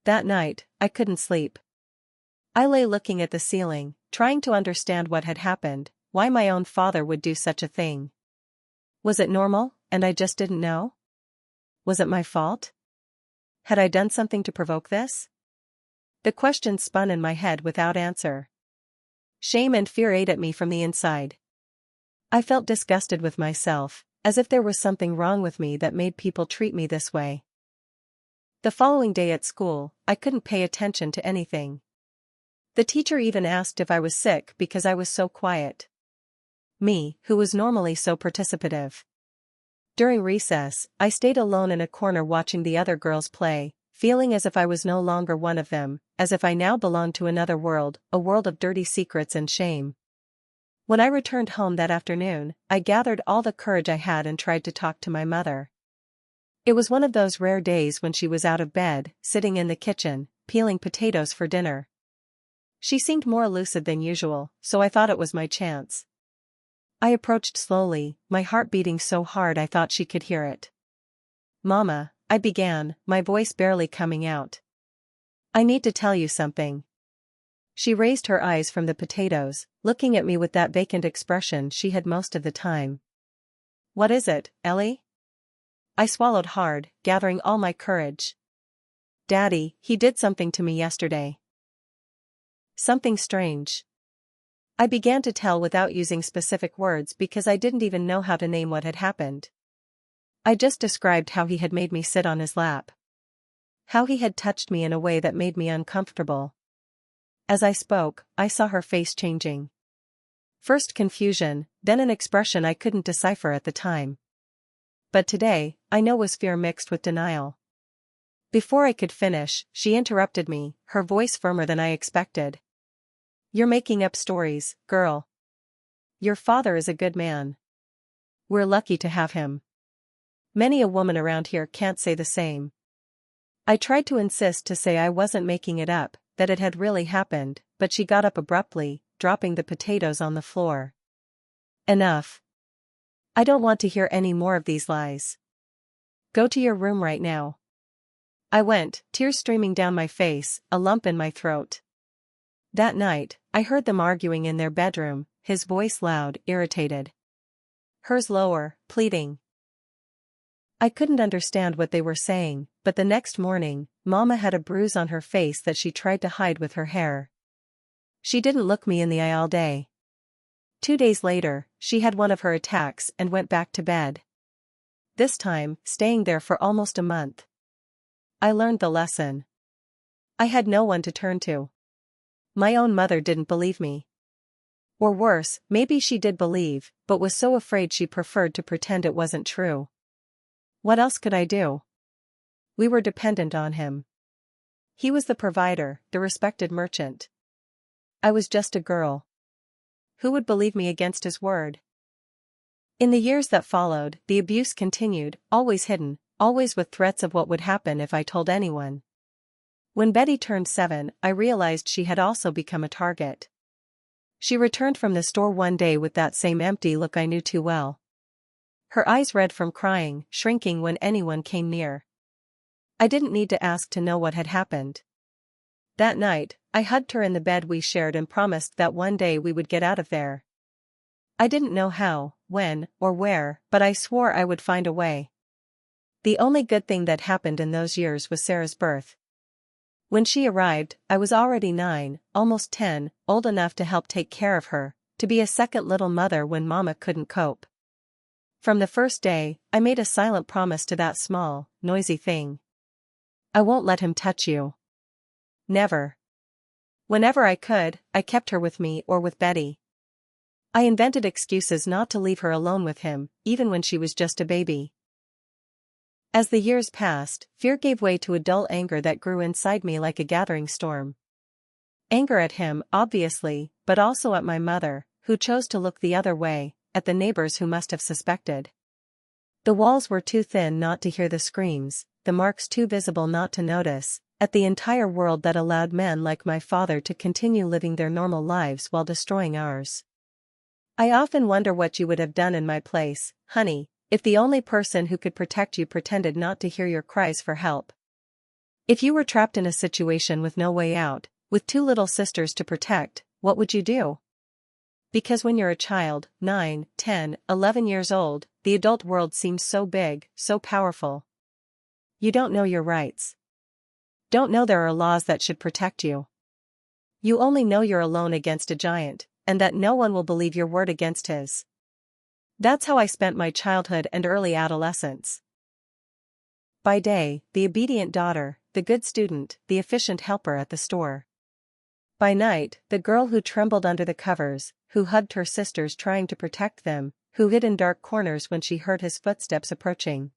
[SPEAKER 1] That night, I couldn't sleep. I lay looking at the ceiling, trying to understand what had happened, why my own father would do such a thing. Was it normal, and I just didn't know? Was it my fault? Had I done something to provoke this? The questions spun in my head without answer. Shame and fear ate at me from the inside. I felt disgusted with myself, as if there was something wrong with me that made people treat me this way. The following day at school, I couldn't pay attention to anything. The teacher even asked if I was sick because I was so quiet. Me, who was normally so participative. During recess, I stayed alone in a corner watching the other girls play, feeling as if I was no longer one of them, as if I now belonged to another world, a world of dirty secrets and shame. When I returned home that afternoon, I gathered all the courage I had and tried to talk to my mother. It was one of those rare days when she was out of bed, sitting in the kitchen, peeling potatoes for dinner. She seemed more lucid than usual, so I thought it was my chance. I approached slowly, my heart beating so hard I thought she could hear it. "Mama," I began, my voice barely coming out. "I need to tell you something." She raised her eyes from the potatoes, looking at me with that vacant expression she had most of the time. "What is it, Ellie?" I swallowed hard, gathering all my courage. "Daddy, he did something to me yesterday." "Something strange." I began to tell without using specific words because I didn't even know how to name what had happened. I just described how he had made me sit on his lap. How he had touched me in a way that made me uncomfortable. As I spoke, I saw her face changing. First confusion, then an expression I couldn't decipher at the time. But today, I know was fear mixed with denial. Before I could finish, she interrupted me, her voice firmer than I expected. "You're making up stories, girl. Your father is a good man. We're lucky to have him. Many a woman around here can't say the same." I tried to insist to say I wasn't making it up, that it had really happened, but she got up abruptly, dropping the potatoes on the floor. "Enough. I don't want to hear any more of these lies. Go to your room right now." I went, tears streaming down my face, a lump in my throat. That night, I heard them arguing in their bedroom, his voice loud, irritated. Hers lower, pleading. I couldn't understand what they were saying, but the next morning, Mama had a bruise on her face that she tried to hide with her hair. She didn't look me in the eye all day. 2 days later, she had one of her attacks and went back to bed. This time, staying there for almost a month. I learned the lesson. I had no one to turn to. My own mother didn't believe me. Or worse, maybe she did believe, but was so afraid she preferred to pretend it wasn't true. What else could I do? We were dependent on him. He was the provider, the respected merchant. I was just a girl. Who would believe me against his word? In the years that followed, the abuse continued, always hidden, always with threats of what would happen if I told anyone. When Betty turned 7, I realized she had also become a target. She returned from the store one day with that same empty look I knew too well. Her eyes red from crying, shrinking when anyone came near. I didn't need to ask to know what had happened. That night, I hugged her in the bed we shared and promised that one day we would get out of there. I didn't know how, when, or where, but I swore I would find a way. The only good thing that happened in those years was Sarah's birth. When she arrived, I was already 9, almost 10, old enough to help take care of her, to be a second little mother when Mama couldn't cope. From the first day, I made a silent promise to that small, noisy thing. I won't let him touch you. never. Whenever I could, I kept her with me or with Betty. I invented excuses not to leave her alone with him, even when she was just a baby. As the years passed, fear gave way to a dull anger that grew inside me like a gathering storm. Anger at him, obviously, but also at my mother, who chose to look the other way, at the neighbors who must have suspected. The walls were too thin not to hear the screams, the marks too visible not to notice, at the entire world that allowed men like my father to continue living their normal lives while destroying ours. I often wonder what you would have done in my place, honey, if the only person who could protect you pretended not to hear your cries for help. If you were trapped in a situation with no way out, with two little sisters to protect, what would you do? Because when you're a child, 9, 10, 11 years old, the adult world seems so big, so powerful. You don't know your rights. Don't know there are laws that should protect you. You only know you're alone against a giant, and that no one will believe your word against his. That's how I spent my childhood and early adolescence. By day, the obedient daughter, the good student, the efficient helper at the store. By night, the girl who trembled under the covers, who hugged her sisters trying to protect them, who hid in dark corners when she heard his footsteps approaching.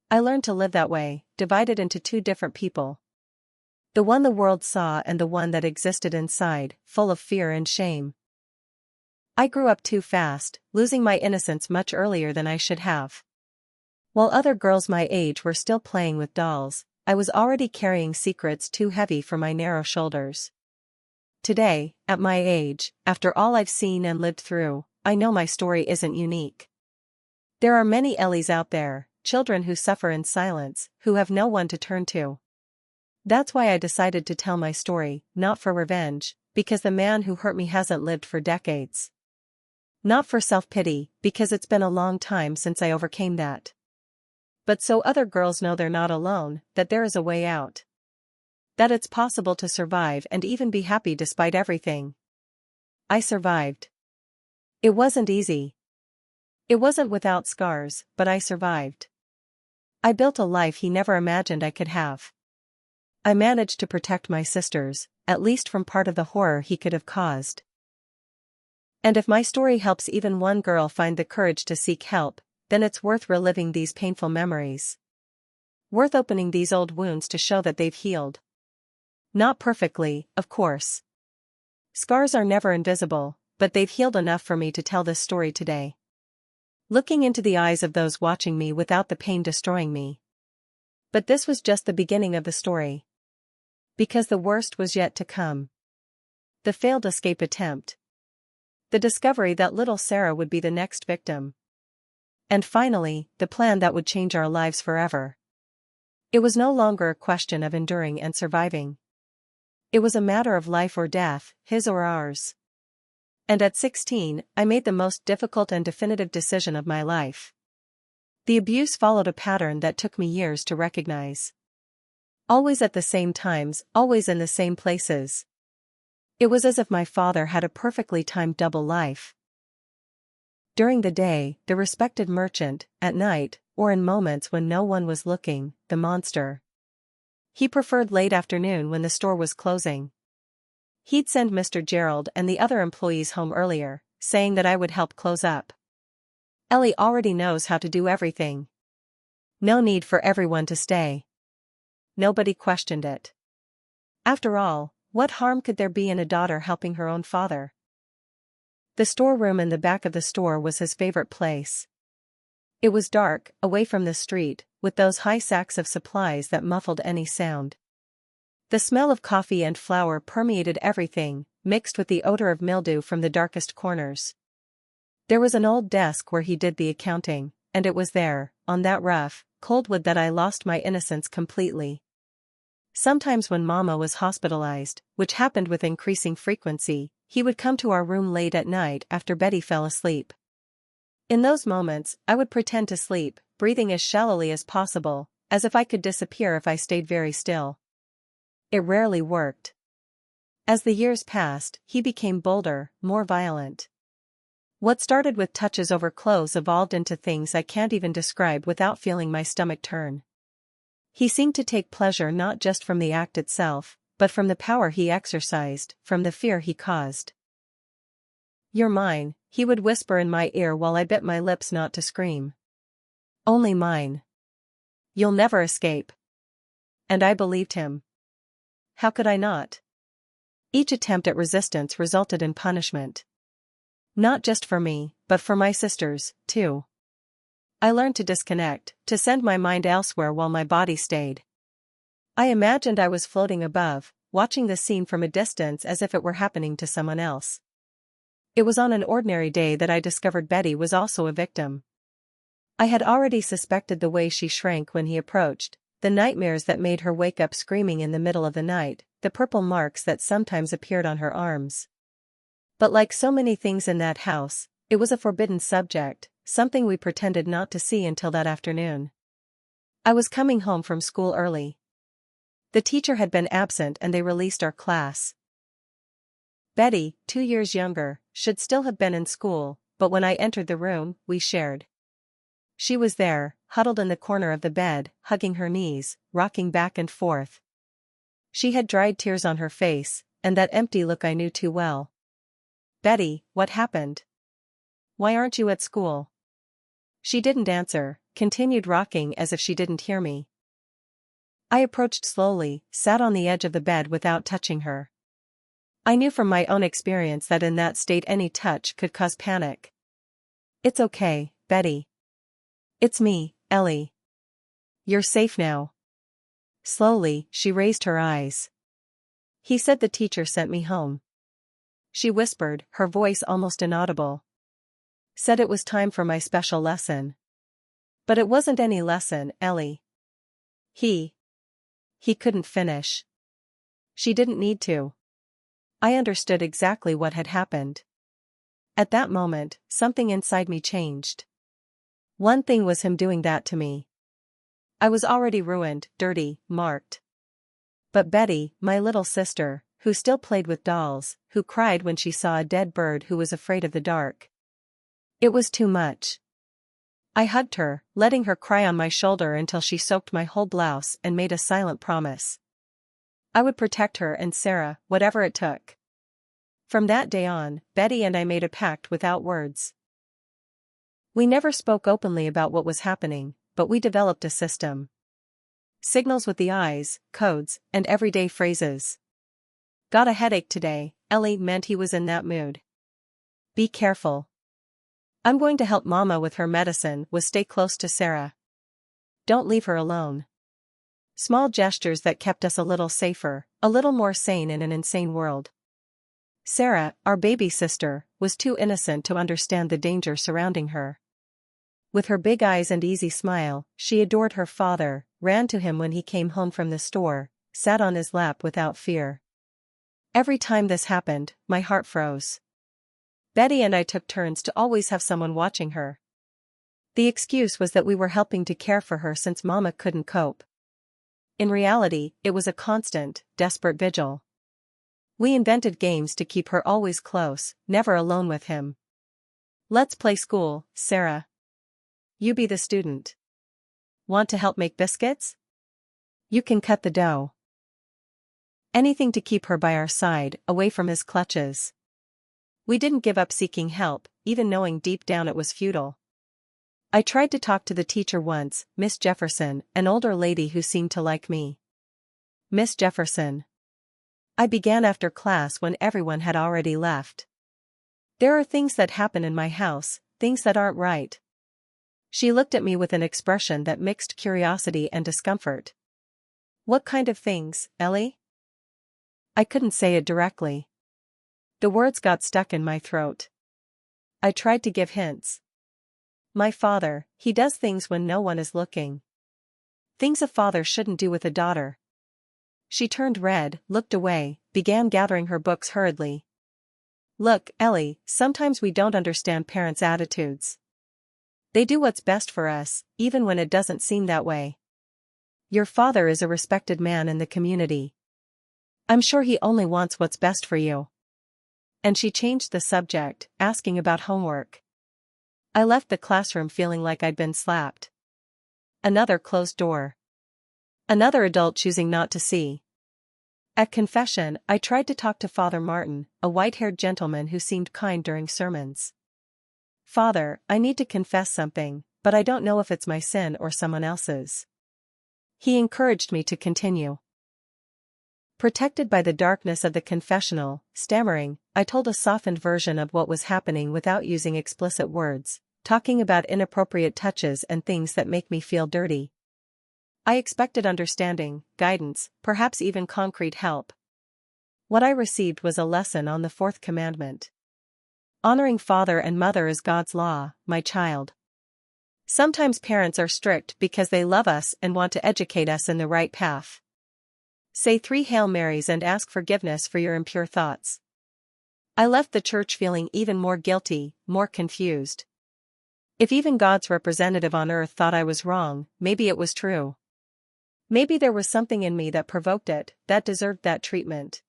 [SPEAKER 1] I learned to live that way, divided into two different people. The one the world saw and the one that existed inside, full of fear and shame. I grew up too fast, losing my innocence much earlier than I should have. While other girls my age were still playing with dolls, I was already carrying secrets too heavy for my narrow shoulders. Today, at my age, after all I've seen and lived through, I know my story isn't unique. There are many Ellies out there, children who suffer in silence, who have no one to turn to. That's why I decided to tell my story, not for revenge, because the man who hurt me hasn't lived for decades. Not for self-pity, because it's been a long time since I overcame that. But so other girls know they're not alone, that there is a way out. That it's possible to survive and even be happy despite everything. I survived. It wasn't easy. It wasn't without scars, but I survived. I built a life he never imagined I could have. I managed to protect my sisters, at least from part of the horror he could have caused. And if my story helps even one girl find the courage to seek help, then it's worth reliving these painful memories. Worth opening these old wounds to show that they've healed. Not perfectly, of course. Scars are never invisible, but they've healed enough for me to tell this story today. Looking into the eyes of those watching me without the pain destroying me. But this was just the beginning of the story. Because the worst was yet to come. The failed escape attempt. The discovery that little Sarah would be the next victim. And finally, the plan that would change our lives forever. It was no longer a question of enduring and surviving. It was a matter of life or death, his or ours. And at 16, I made the most difficult and definitive decision of my life. The abuse followed a pattern that took me years to recognize. Always at the same times, always in the same places. It was as if my father had a perfectly timed double life. During the day, the respected merchant, at night, or in moments when no one was looking, the monster. He preferred late afternoon when the store was closing. He'd send Mr. Gerald and the other employees home earlier, saying that I would help close up. Ellie already knows how to do everything. No need for everyone to stay. Nobody questioned it. After all, what harm could there be in a daughter helping her own father? The storeroom in the back of the store was his favorite place. It was dark, away from the street, with those high sacks of supplies that muffled any sound. The smell of coffee and flour permeated everything, mixed with the odor of mildew from the darkest corners. There was an old desk where he did the accounting, and it was there, on that rough, cold wood, that I lost my innocence completely. Sometimes when Mama was hospitalized, which happened with increasing frequency, he would come to our room late at night after Betty fell asleep. In those moments, I would pretend to sleep, breathing as shallowly as possible, as if I could disappear if I stayed very still. It rarely worked. As the years passed, he became bolder, more violent. What started with touches over clothes evolved into things I can't even describe without feeling my stomach turn. He seemed to take pleasure not just from the act itself, but from the power he exercised, from the fear he caused. "You're mine," he would whisper in my ear while I bit my lips not to scream. "Only mine. You'll never escape." And I believed him. How could I not? Each attempt at resistance resulted in punishment. Not just for me, but for my sisters, too. I learned to disconnect, to send my mind elsewhere while my body stayed. I imagined I was floating above, watching the scene from a distance as if it were happening to someone else. It was on an ordinary day that I discovered Betty was also a victim. I had already suspected the way she shrank when he approached, the nightmares that made her wake up screaming in the middle of the night, the purple marks that sometimes appeared on her arms. But like so many things in that house, it was a forbidden subject, something we pretended not to see until that afternoon. I was coming home from school early. The teacher had been absent and they released our class. Betty, 2 years younger, should still have been in school, but when I entered the room we shared. She was there, huddled in the corner of the bed, hugging her knees, rocking back and forth. She had dried tears on her face, and that empty look I knew too well. "Betty, what happened? Why aren't you at school?" She didn't answer, continued rocking as if she didn't hear me. I approached slowly, sat on the edge of the bed without touching her. I knew from my own experience that in that state any touch could cause panic. "It's okay, Betty. It's me, Ellie. You're safe now." Slowly, she raised her eyes. "He said the teacher sent me home." She whispered, her voice almost inaudible. "Said it was time for my special lesson." "But it wasn't any lesson, Ellie. He couldn't finish." She didn't need to. I understood exactly what had happened. At that moment, something inside me changed. One thing was him doing that to me. I was already ruined, dirty, marked. But Betty, my little sister, who still played with dolls, who cried when she saw a dead bird, who was afraid of the dark. It was too much. I hugged her, letting her cry on my shoulder until she soaked my whole blouse, and made a silent promise. I would protect her and Sarah, whatever it took. From that day on, Betty and I made a pact without words. We never spoke openly about what was happening, but we developed a system. Signals with the eyes, codes, and everyday phrases. "Got a headache today," Ellie meant he was in that mood. "Be careful. I'm going to help Mama with her medicine," was stay close to Sarah. "Don't leave her alone." Small gestures that kept us a little safer, a little more sane in an insane world. Sarah, our baby sister, was too innocent to understand the danger surrounding her. With her big eyes and easy smile, she adored her father, ran to him when he came home from the store, sat on his lap without fear. Every time this happened, my heart froze. Betty and I took turns to always have someone watching her. The excuse was that we were helping to care for her since Mama couldn't cope. In reality, it was a constant, desperate vigil. We invented games to keep her always close, never alone with him. "Let's play school, Sarah. You be the student. Want to help make biscuits? You can cut the dough." Anything to keep her by our side, away from his clutches. We didn't give up seeking help, even knowing deep down it was futile. I tried to talk to the teacher once, Miss Jefferson, an older lady who seemed to like me. "Miss Jefferson." I began after class when everyone had already left. "There are things that happen in my house, things that aren't right." She looked at me with an expression that mixed curiosity and discomfort. "What kind of things, Ellie?" I couldn't say it directly. The words got stuck in my throat. I tried to give hints. "My father, he does things when no one is looking. Things a father shouldn't do with a daughter." She turned red, looked away, began gathering her books hurriedly. "Look, Ellie, sometimes we don't understand parents' attitudes. They do what's best for us, even when it doesn't seem that way. Your father is a respected man in the community. I'm sure he only wants what's best for you." And she changed the subject, asking about homework. I left the classroom feeling like I'd been slapped. Another closed door. Another adult choosing not to see. At confession, I tried to talk to Father Martin, a white-haired gentleman who seemed kind during sermons. "Father, I need to confess something, but I don't know if it's my sin or someone else's." He encouraged me to continue. Protected by the darkness of the confessional, stammering, I told a softened version of what was happening without using explicit words, talking about inappropriate touches and things that make me feel dirty. I expected understanding, guidance, perhaps even concrete help. What I received was a lesson on the fourth commandment. Honoring father and mother is God's law, my child. Sometimes parents are strict because they love us and want to educate us in the right path. Say 3 Hail Marys and ask forgiveness for your impure thoughts. I left the church feeling even more guilty, more confused. If even God's representative on earth thought I was wrong, maybe it was true. Maybe there was something in me that provoked it, that deserved that treatment.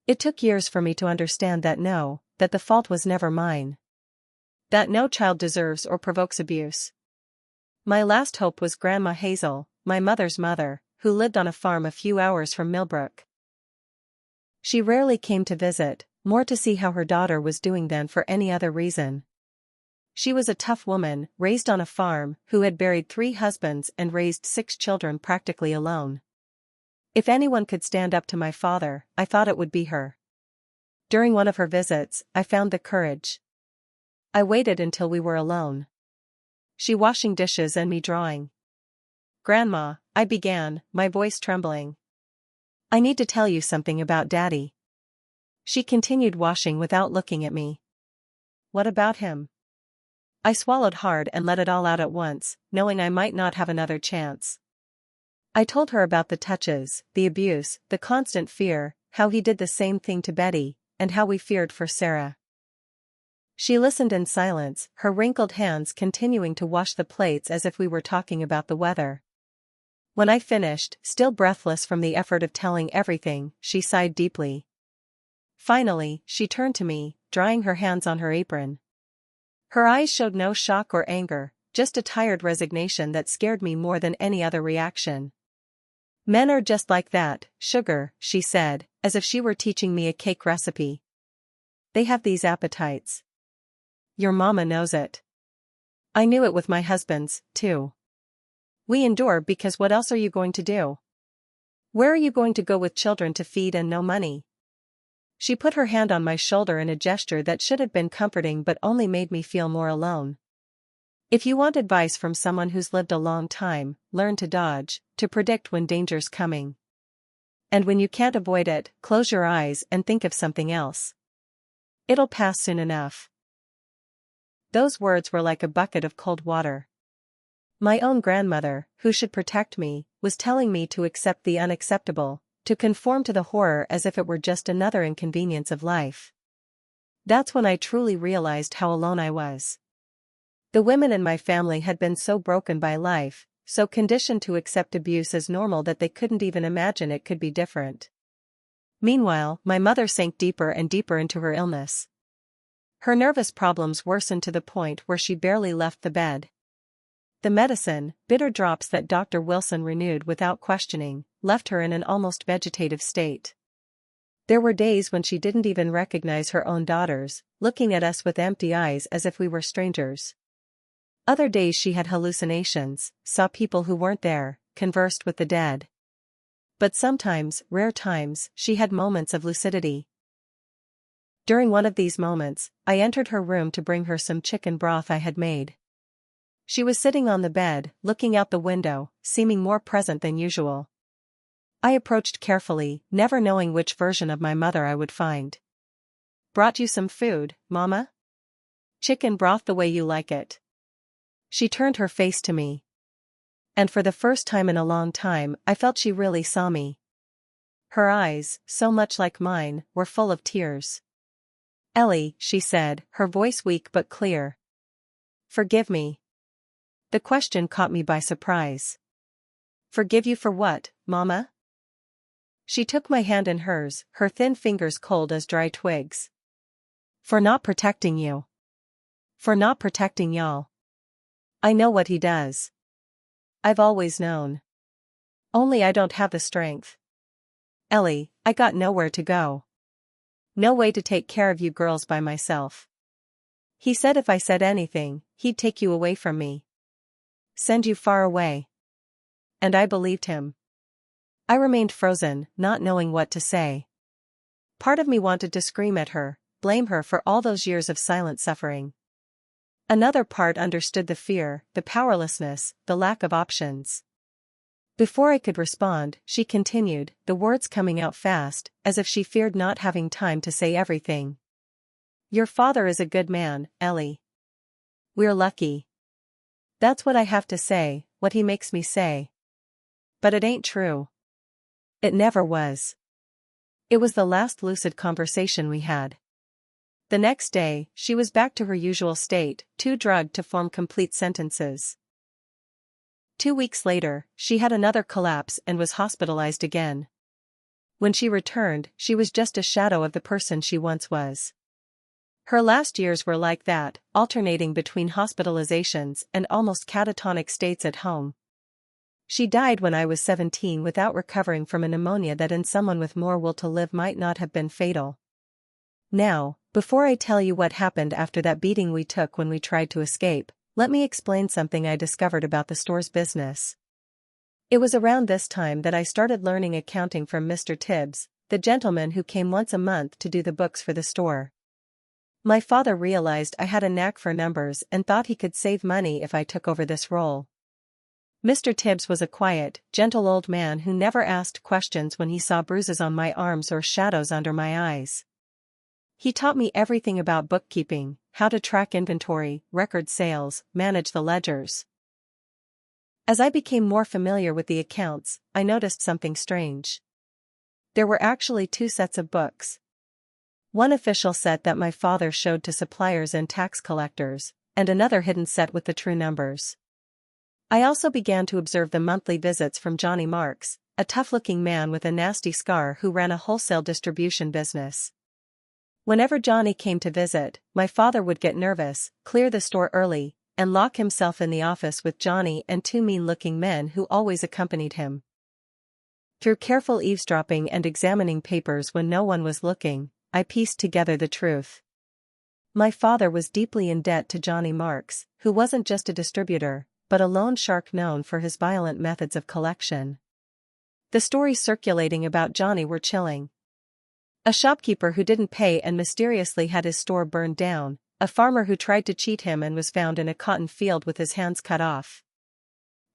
[SPEAKER 1] It took years for me to understand that the fault was never mine. That no child deserves or provokes abuse. My last hope was Grandma Hazel, my mother's mother, who lived on a farm a few hours from Millbrook. She rarely came to visit, more to see how her daughter was doing than for any other reason. She was a tough woman, raised on a farm, who had buried 3 husbands and raised 6 children practically alone. If anyone could stand up to my father, I thought it would be her. During one of her visits, I found the courage. I waited until we were alone. She washing dishes and me drawing. "Grandma," I began, my voice trembling. "I need to tell you something about Daddy." She continued washing without looking at me. "What about him?" I swallowed hard and let it all out at once, knowing I might not have another chance. I told her about the touches, the abuse, the constant fear, how he did the same thing to Betty, and how we feared for Sarah. She listened in silence, her wrinkled hands continuing to wash the plates as if we were talking about the weather. When I finished, still breathless from the effort of telling everything, she sighed deeply. Finally, she turned to me, drying her hands on her apron. Her eyes showed no shock or anger, just a tired resignation that scared me more than any other reaction. "Men are just like that, sugar," she said, as if she were teaching me a cake recipe. "They have these appetites. Your mama knows it. I knew it with my husbands, too. We endure because what else are you going to do? Where are you going to go with children to feed and no money?" She put her hand on my shoulder in a gesture that should have been comforting but only made me feel more alone. If you want advice from someone who's lived a long time, learn to dodge, to predict when danger's coming. And when you can't avoid it, close your eyes and think of something else. It'll pass soon enough. Those words were like a bucket of cold water. My own grandmother, who should protect me, was telling me to accept the unacceptable, to conform to the horror as if it were just another inconvenience of life. That's when I truly realized how alone I was. The women in my family had been so broken by life, so conditioned to accept abuse as normal that they couldn't even imagine it could be different. Meanwhile, my mother sank deeper and deeper into her illness. Her nervous problems worsened to the point where she barely left the bed. The medicine, bitter drops that Dr. Wilson renewed without questioning, left her in an almost vegetative state. There were days when she didn't even recognize her own daughters, looking at us with empty eyes as if we were strangers. Other days she had hallucinations, saw people who weren't there, conversed with the dead. But sometimes, rare times, she had moments of lucidity. During one of these moments, I entered her room to bring her some chicken broth I had made. She was sitting on the bed, looking out the window, seeming more present than usual. I approached carefully, never knowing which version of my mother I would find. "Brought you some food, Mama? Chicken broth the way you like it." She turned her face to me. And for the first time in a long time, I felt she really saw me. Her eyes, so much like mine, were full of tears. "Ellie," she said, her voice weak but clear. "Forgive me." The question caught me by surprise. "Forgive you for what, Mama?" She took my hand in hers, her thin fingers cold as dry twigs. "For not protecting you. For not protecting y'all. I know what he does. I've always known. Only I don't have the strength." Ellie, I got nowhere to go. No way to take care of you girls by myself. He said if I said anything, he'd take you away from me. Send you far away. And I believed him. I remained frozen, not knowing what to say. Part of me wanted to scream at her, blame her for all those years of silent suffering. Another part understood the fear, the powerlessness, the lack of options. Before I could respond, she continued, the words coming out fast, as if she feared not having time to say everything. Your father is a good man, Ellie. We're lucky. That's what I have to say, what he makes me say. But it ain't true. It never was. It was the last lucid conversation we had. The next day, she was back to her usual state, too drugged to form complete sentences. 2 weeks later, she had another collapse and was hospitalized again. When she returned, she was just a shadow of the person she once was. Her last years were like that, alternating between hospitalizations and almost catatonic states at home. She died when I was 17 without recovering from a pneumonia that in someone with more will to live might not have been fatal. Now, before I tell you what happened after that beating we took when we tried to escape, let me explain something I discovered about the store's business. It was around this time that I started learning accounting from Mr. Tibbs, the gentleman who came once a month to do the books for the store. My father realized I had a knack for numbers and thought he could save money if I took over this role. Mr. Tibbs was a quiet, gentle old man who never asked questions when he saw bruises on my arms or shadows under my eyes. He taught me everything about bookkeeping, how to track inventory, record sales, manage the ledgers. As I became more familiar with the accounts, I noticed something strange. There were actually 2 sets of books. One official set that my father showed to suppliers and tax collectors, and another hidden set with the true numbers. I also began to observe the monthly visits from Johnny Marks, a tough-looking man with a nasty scar who ran a wholesale distribution business. Whenever Johnny came to visit, my father would get nervous, clear the store early, and lock himself in the office with Johnny and 2 mean-looking men who always accompanied him. Through careful eavesdropping and examining papers when no one was looking, I pieced together the truth. My father was deeply in debt to Johnny Marks, who wasn't just a distributor, but a loan shark known for his violent methods of collection. The stories circulating about Johnny were chilling. A shopkeeper who didn't pay and mysteriously had his store burned down, a farmer who tried to cheat him and was found in a cotton field with his hands cut off.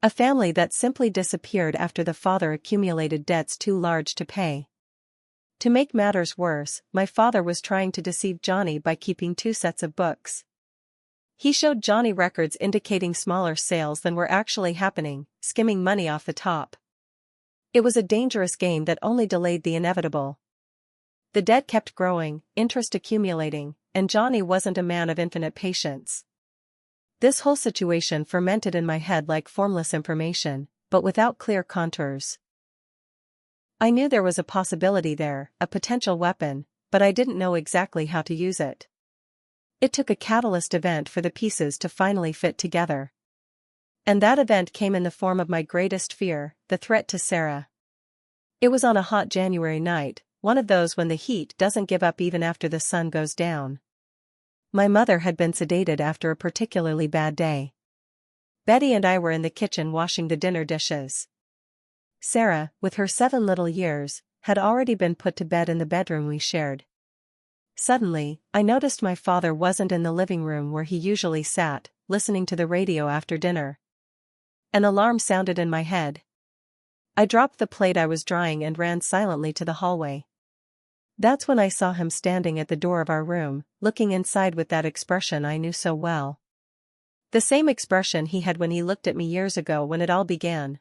[SPEAKER 1] A family that simply disappeared after the father accumulated debts too large to pay. To make matters worse, my father was trying to deceive Johnny by keeping 2 sets of books. He showed Johnny records indicating smaller sales than were actually happening, skimming money off the top. It was a dangerous game that only delayed the inevitable. The debt kept growing, interest accumulating, and Johnny wasn't a man of infinite patience. This whole situation fermented in my head like formless information, but without clear contours. I knew there was a possibility there, a potential weapon, but I didn't know exactly how to use it. It took a catalyst event for the pieces to finally fit together. And that event came in the form of my greatest fear, the threat to Sarah. It was on a hot January night, one of those when the heat doesn't give up even after the sun goes down. My mother had been sedated after a particularly bad day. Betty and I were in the kitchen washing the dinner dishes. Sarah, with her 7 little years, had already been put to bed in the bedroom we shared. Suddenly, I noticed my father wasn't in the living room where he usually sat, listening to the radio after dinner. An alarm sounded in my head. I dropped the plate I was drying and ran silently to the hallway. That's when I saw him standing at the door of our room, looking inside with that expression I knew so well. The same expression he had when he looked at me years ago when it all began.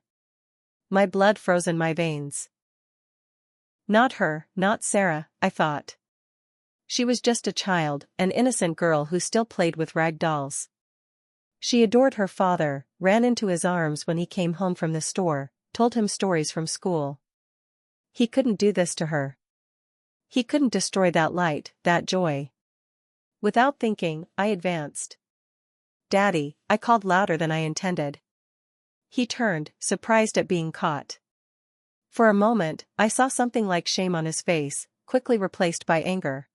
[SPEAKER 1] My blood froze in my veins. Not her, not Sarah, I thought. She was just a child, an innocent girl who still played with rag dolls. She adored her father, ran into his arms when he came home from the store, told him stories from school. He couldn't do this to her. He couldn't destroy that light, that joy. Without thinking, I advanced. "Daddy," I called louder than I intended. He turned, surprised at being caught. For a moment, I saw something like shame on his face, quickly replaced by anger.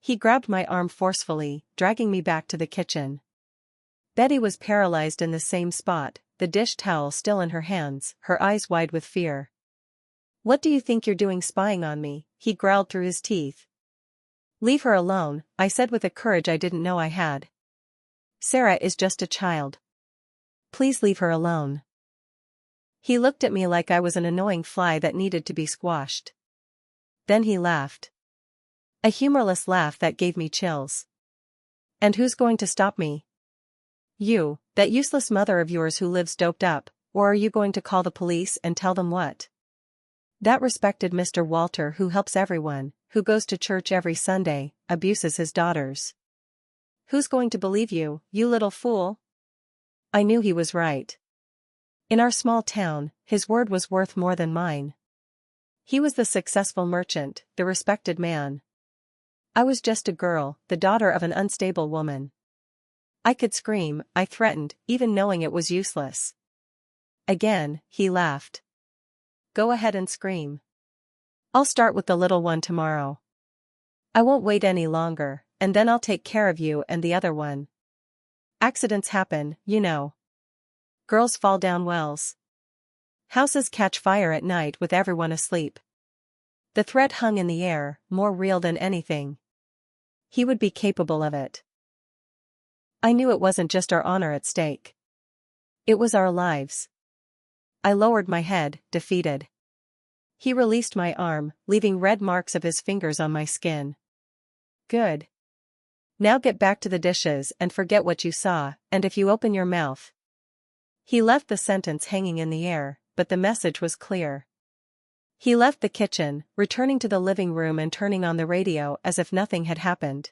[SPEAKER 1] He grabbed my arm forcefully, dragging me back to the kitchen. Betty was paralyzed in the same spot, the dish towel still in her hands, her eyes wide with fear. "What do you think you're doing spying on me?" he growled through his teeth. "Leave her alone," I said with a courage I didn't know I had. "Sarah is just a child. Please leave her alone." He looked at me like I was an annoying fly that needed to be squashed. Then he laughed. A humorless laugh that gave me chills. "And who's going to stop me? You, that useless mother of yours who lives doped up, or are you going to call the police and tell them what? That respected Mr. Walter who helps everyone, who goes to church every Sunday, abuses his daughters. Who's going to believe you, you little fool?" I knew he was right. In our small town, his word was worth more than mine. He was the successful merchant, the respected man. I was just a girl, the daughter of an unstable woman. I could scream, I threatened, even knowing it was useless. Again, he laughed. "Go ahead and scream. I'll start with the little one tomorrow. I won't wait any longer, and then I'll take care of you and the other one. Accidents happen, you know. Girls fall down wells. Houses catch fire at night with everyone asleep." The threat hung in the air, more real than anything. He would be capable of it. I knew it wasn't just our honor at stake. It was our lives. I lowered my head, defeated. He released my arm, leaving red marks of his fingers on my skin. "Good. Now get back to the dishes and forget what you saw, and if you open your mouth." He left the sentence hanging in the air, but the message was clear. He left the kitchen, returning to the living room and turning on the radio as if nothing had happened.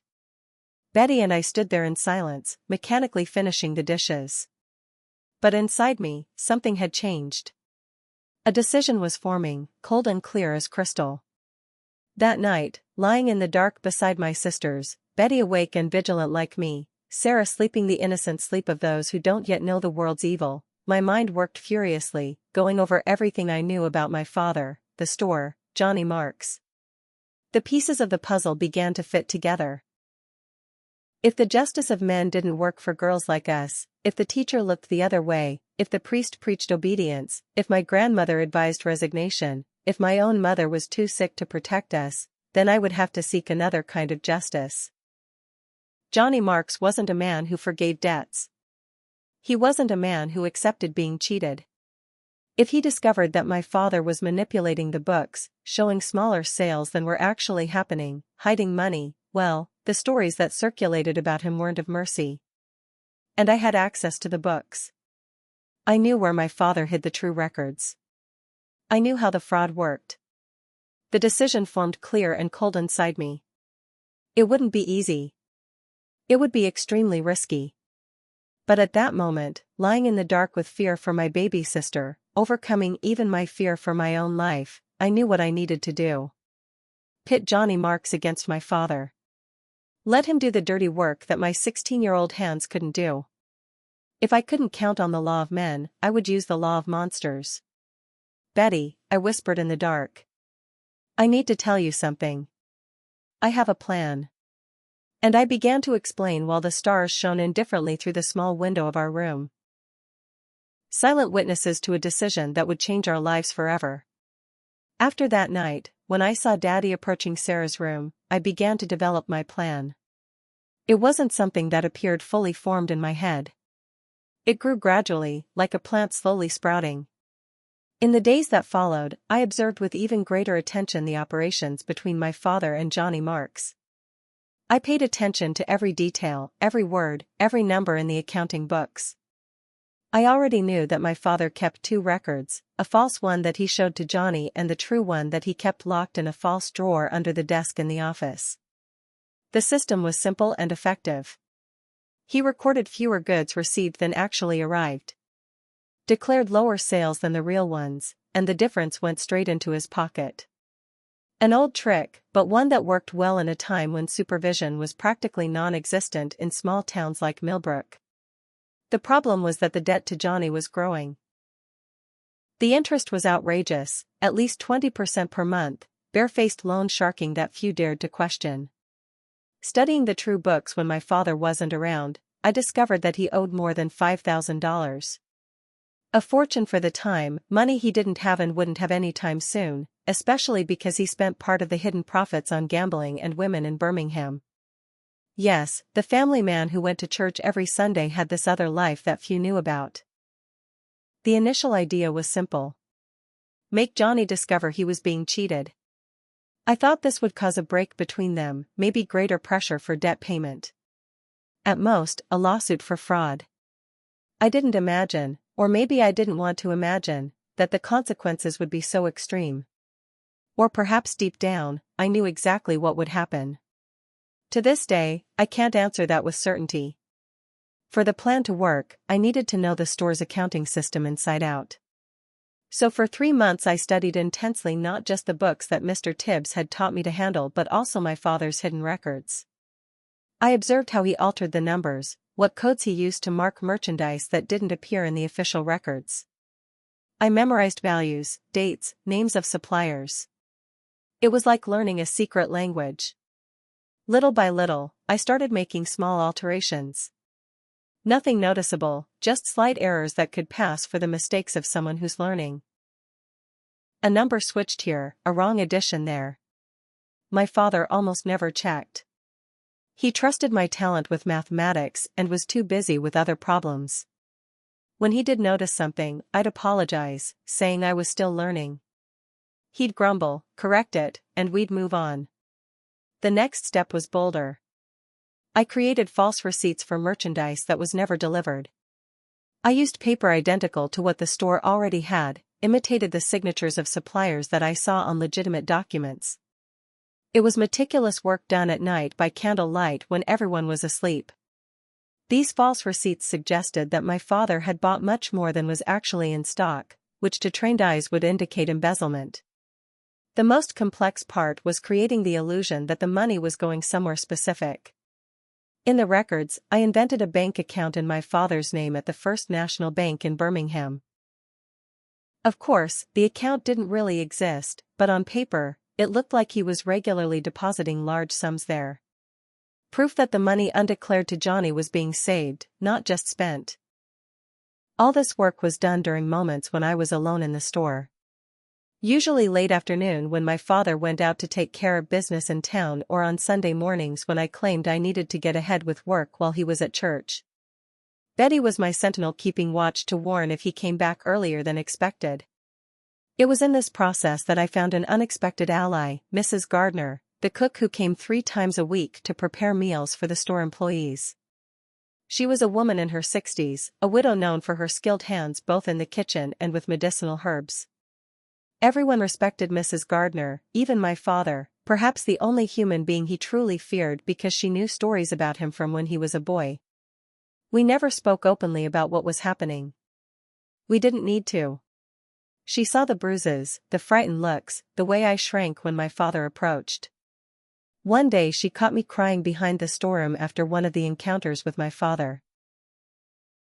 [SPEAKER 1] Betty and I stood there in silence, mechanically finishing the dishes. But inside me, something had changed. A decision was forming, cold and clear as crystal. That night, lying in the dark beside my sisters, Betty awake and vigilant like me, Sarah sleeping the innocent sleep of those who don't yet know the world's evil, my mind worked furiously, going over everything I knew about my father, the store, Johnny Marks. The pieces of the puzzle began to fit together. If the justice of men didn't work for girls like us, if the teacher looked the other way, if the priest preached obedience, if my grandmother advised resignation, if my own mother was too sick to protect us, then I would have to seek another kind of justice. Johnny Marks wasn't a man who forgave debts. He wasn't a man who accepted being cheated. If he discovered that my father was manipulating the books, showing smaller sales than were actually happening, hiding money, well, the stories that circulated about him weren't of mercy. And I had access to the books. I knew where my father hid the true records. I knew how the fraud worked. The decision formed clear and cold inside me. It wouldn't be easy. It would be extremely risky. But at that moment, lying in the dark with fear for my baby sister, overcoming even my fear for my own life, I knew what I needed to do. Pit Johnny Marks against my father. Let him do the dirty work that my 16-year-old hands couldn't do. If I couldn't count on the law of men, I would use the law of monsters. "Betty," I whispered in the dark. "I need to tell you something. I have a plan." And I began to explain while the stars shone indifferently through the small window of our room. Silent witnesses to a decision that would change our lives forever. After that night, when I saw Daddy approaching Sarah's room, I began to develop my plan. It wasn't something that appeared fully formed in my head. It grew gradually, like a plant slowly sprouting. In the days that followed, I observed with even greater attention the operations between my father and Johnny Marks. I paid attention to every detail, every word, every number in the accounting books. I already knew that my father kept two records, a false one that he showed to Johnny and the true one that he kept locked in a false drawer under the desk in the office. The system was simple and effective. He recorded fewer goods received than actually arrived. Declared lower sales than the real ones, and the difference went straight into his pocket. An old trick, but one that worked well in a time when supervision was practically non-existent in small towns like Millbrook. The problem was that the debt to Johnny was growing. The interest was outrageous, at least 20% per month, barefaced loan sharking that few dared to question. Studying the true books when my father wasn't around, I discovered that he owed more than $5,000. A fortune for the time, money he didn't have and wouldn't have anytime soon, especially because he spent part of the hidden profits on gambling and women in Birmingham. Yes, the family man who went to church every Sunday had this other life that few knew about. The initial idea was simple. Make Johnny discover he was being cheated. I thought this would cause a break between them, maybe greater pressure for debt payment. At most, a lawsuit for fraud. I didn't imagine, or maybe I didn't want to imagine, that the consequences would be so extreme. Or perhaps deep down, I knew exactly what would happen. To this day, I can't answer that with certainty. For the plan to work, I needed to know the store's accounting system inside out. So for 3 months I studied intensely not just the books that Mr. Tibbs had taught me to handle but also my father's hidden records. I observed how he altered the numbers, what codes he used to mark merchandise that didn't appear in the official records. I memorized values, dates, names of suppliers. It was like learning a secret language. Little by little, I started making small alterations. Nothing noticeable, just slight errors that could pass for the mistakes of someone who's learning. A number switched here, a wrong addition there. My father almost never checked. He trusted my talent with mathematics and was too busy with other problems. When he did notice something, I'd apologize, saying I was still learning. He'd grumble, correct it, and we'd move on. The next step was bolder. I created false receipts for merchandise that was never delivered. I used paper identical to what the store already had, imitated the signatures of suppliers that I saw on legitimate documents. It was meticulous work done at night by candlelight when everyone was asleep. These false receipts suggested that my father had bought much more than was actually in stock, which to trained eyes would indicate embezzlement. The most complex part was creating the illusion that the money was going somewhere specific. In the records, I invented a bank account in my father's name at the First National Bank in Birmingham. Of course, the account didn't really exist, but on paper, it looked like he was regularly depositing large sums there. Proof that the money undeclared to Johnny was being saved, not just spent. All this work was done during moments when I was alone in the store. Usually late afternoon when my father went out to take care of business in town or on Sunday mornings when I claimed I needed to get ahead with work while he was at church. Betty was my sentinel keeping watch to warn if he came back earlier than expected. It was in this process that I found an unexpected ally, Mrs. Gardner, the cook who came 3 times a week to prepare meals for the store employees. She was a woman in her 60s, a widow known for her skilled hands both in the kitchen and with medicinal herbs. Everyone respected Mrs. Gardner, even my father, perhaps the only human being he truly feared because she knew stories about him from when he was a boy. We never spoke openly about what was happening. We didn't need to. She saw the bruises, the frightened looks, the way I shrank when my father approached. One day she caught me crying behind the storeroom after one of the encounters with my father.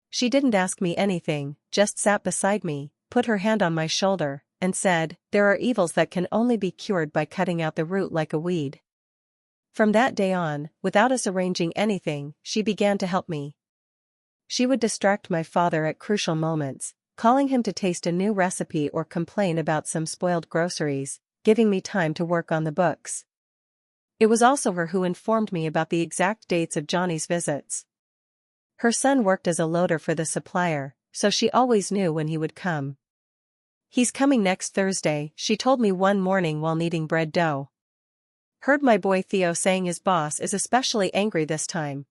[SPEAKER 1] She didn't ask me anything, just sat beside me, put her hand on my shoulder, and said, "There are evils that can only be cured by cutting out the root like a weed." From that day on, without us arranging anything, she began to help me. She would distract my father at crucial moments, calling him to taste a new recipe or complain about some spoiled groceries, giving me time to work on the books. It was also her who informed me about the exact dates of Johnny's visits. Her son worked as a loader for the supplier, so she always knew when he would come. "He's coming next Thursday," she told me one morning while kneading bread dough. "Heard my boy Theo saying his boss is especially angry this time.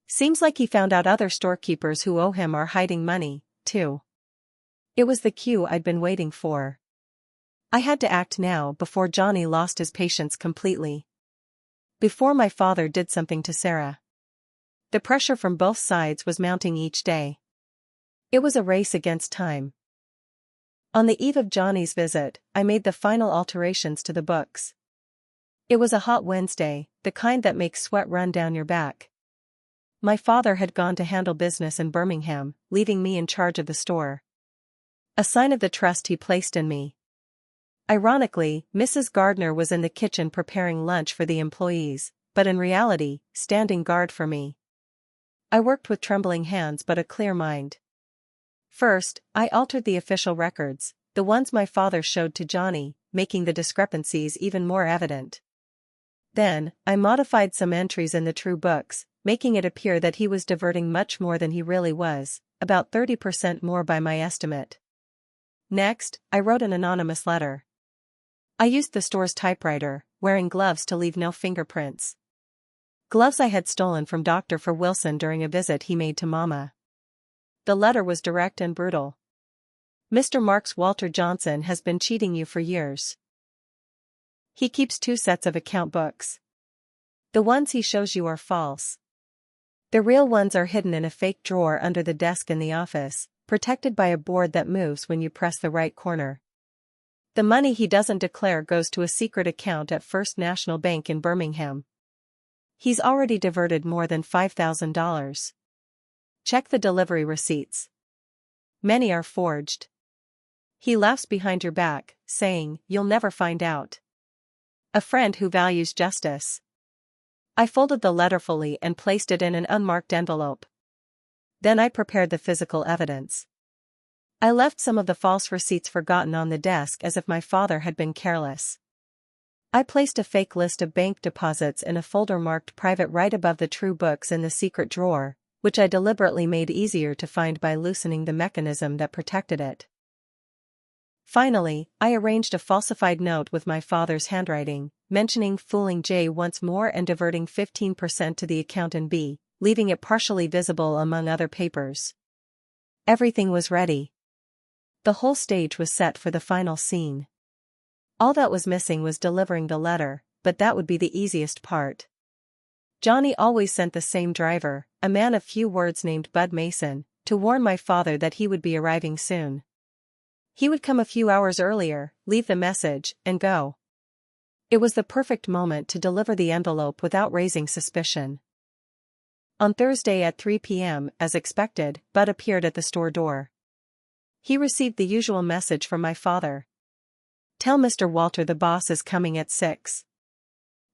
[SPEAKER 1] Seems like he found out other storekeepers who owe him are hiding money, too." It was the cue I'd been waiting for. I had to act now before Johnny lost his patience completely. Before my father did something to Sarah. The pressure from both sides was mounting each day. It was a race against time. On the eve of Johnny's visit, I made the final alterations to the books. It was a hot Wednesday, the kind that makes sweat run down your back. My father had gone to handle business in Birmingham, leaving me in charge of the store. A sign of the trust he placed in me. Ironically, Mrs. Gardner was in the kitchen preparing lunch for the employees, but in reality, standing guard for me. I worked with trembling hands but a clear mind. First, I altered the official records, the ones my father showed to Johnny, making the discrepancies even more evident. Then, I modified some entries in the true books, making it appear that he was diverting much more than he really was, about 30% more by my estimate. Next, I wrote an anonymous letter. I used the store's typewriter, wearing gloves to leave no fingerprints. Gloves I had stolen from Dr. Wilson during a visit he made to Mama. The letter was direct and brutal. Mr. Marks Walter Johnson has been cheating you for years. He keeps 2 sets of account books. The ones he shows you are false. The real ones are hidden in a fake drawer under the desk in the office, protected by a board that moves when you press the right corner. The money he doesn't declare goes to a secret account at First National Bank in Birmingham. He's already diverted more than $5,000. Check the delivery receipts. Many are forged. He laughs behind your back, saying, "You'll never find out." A friend who values justice. I folded the letter fully and placed it in an unmarked envelope. Then I prepared the physical evidence. I left some of the false receipts forgotten on the desk as if my father had been careless. I placed a fake list of bank deposits in a folder marked private right above the true books in the secret drawer, which I deliberately made easier to find by loosening the mechanism that protected it. Finally, I arranged a falsified note with my father's handwriting, mentioning fooling J once more and diverting 15% to the account in B, leaving it partially visible among other papers. Everything was ready. The whole stage was set for the final scene. All that was missing was delivering the letter, but that would be the easiest part. Johnny always sent the same driver, a man of few words named Bud Mason, to warn my father that he would be arriving soon. He would come a few hours earlier, leave the message, and go. It was the perfect moment to deliver the envelope without raising suspicion. On Thursday at 3 p.m., as expected, Bud appeared at the store door. He received the usual message from my father. "Tell Mr. Walter the boss is coming at 6.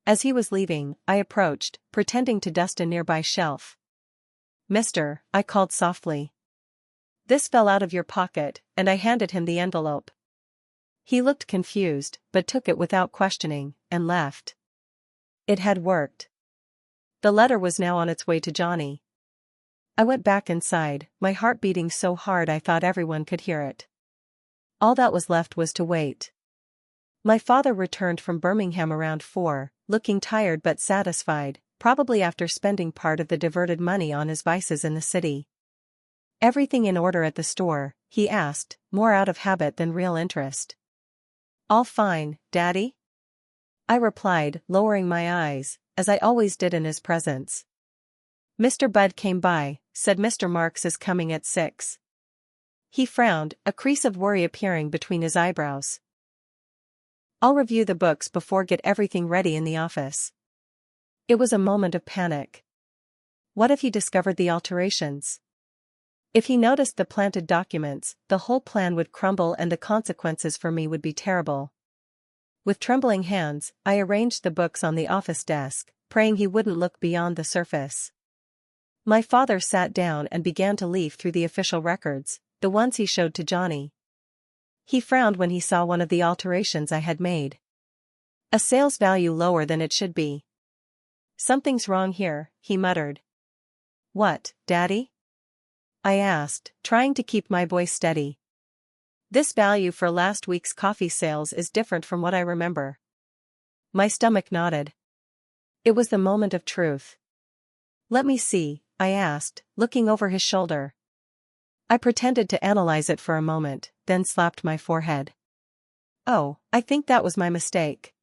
[SPEAKER 1] As he was leaving, I approached, pretending to dust a nearby shelf. "Mister," I called softly. "This fell out of your pocket," and I handed him the envelope. He looked confused, but took it without questioning, and left. It had worked. The letter was now on its way to Johnny. I went back inside, my heart beating so hard I thought everyone could hear it. All that was left was to wait. My father returned from Birmingham around 4, looking tired but satisfied, probably after spending part of the diverted money on his vices in the city. "Everything in order at the store?" he asked, more out of habit than real interest. "All fine, Daddy?" I replied, lowering my eyes, as I always did in his presence. "Mr. Budd came by, said Mr. Marks is coming at 6. He frowned, a crease of worry appearing between his eyebrows. "I'll review the books before get everything ready in the office." It was a moment of panic. What if he discovered the alterations? If he noticed the planted documents, the whole plan would crumble and the consequences for me would be terrible. With trembling hands, I arranged the books on the office desk, praying he wouldn't look beyond the surface. My father sat down and began to leaf through the official records, the ones he showed to Johnny. He frowned when he saw one of the alterations I had made. A sales value lower than it should be. "Something's wrong here," he muttered. "What, Daddy?" I asked, trying to keep my voice steady. "This value for last week's coffee sales is different from what I remember." My stomach nodded. It was the moment of truth. "Let me see," I asked, looking over his shoulder. I pretended to analyze it for a moment, then slapped my forehead. "Oh, I think that was my mistake.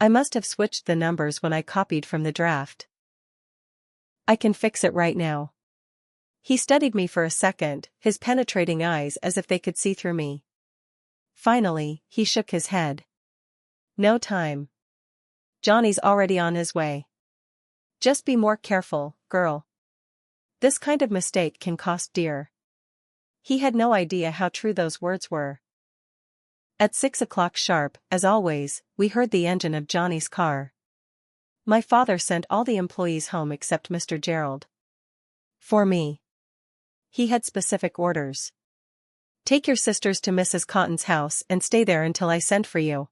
[SPEAKER 1] I must have switched the numbers when I copied from the draft. I can fix it right now." He studied me for a second, his penetrating eyes as if they could see through me. Finally, he shook his head. "No time. Johnny's already on his way. Just be more careful, girl. This kind of mistake can cost dear." He had no idea how true those words were. At 6 o'clock sharp, as always, we heard the engine of Johnny's car. My father sent all the employees home except Mr. Gerald. For me. He had specific orders. Take your sisters to Mrs. Cotton's house and stay there until I send for you.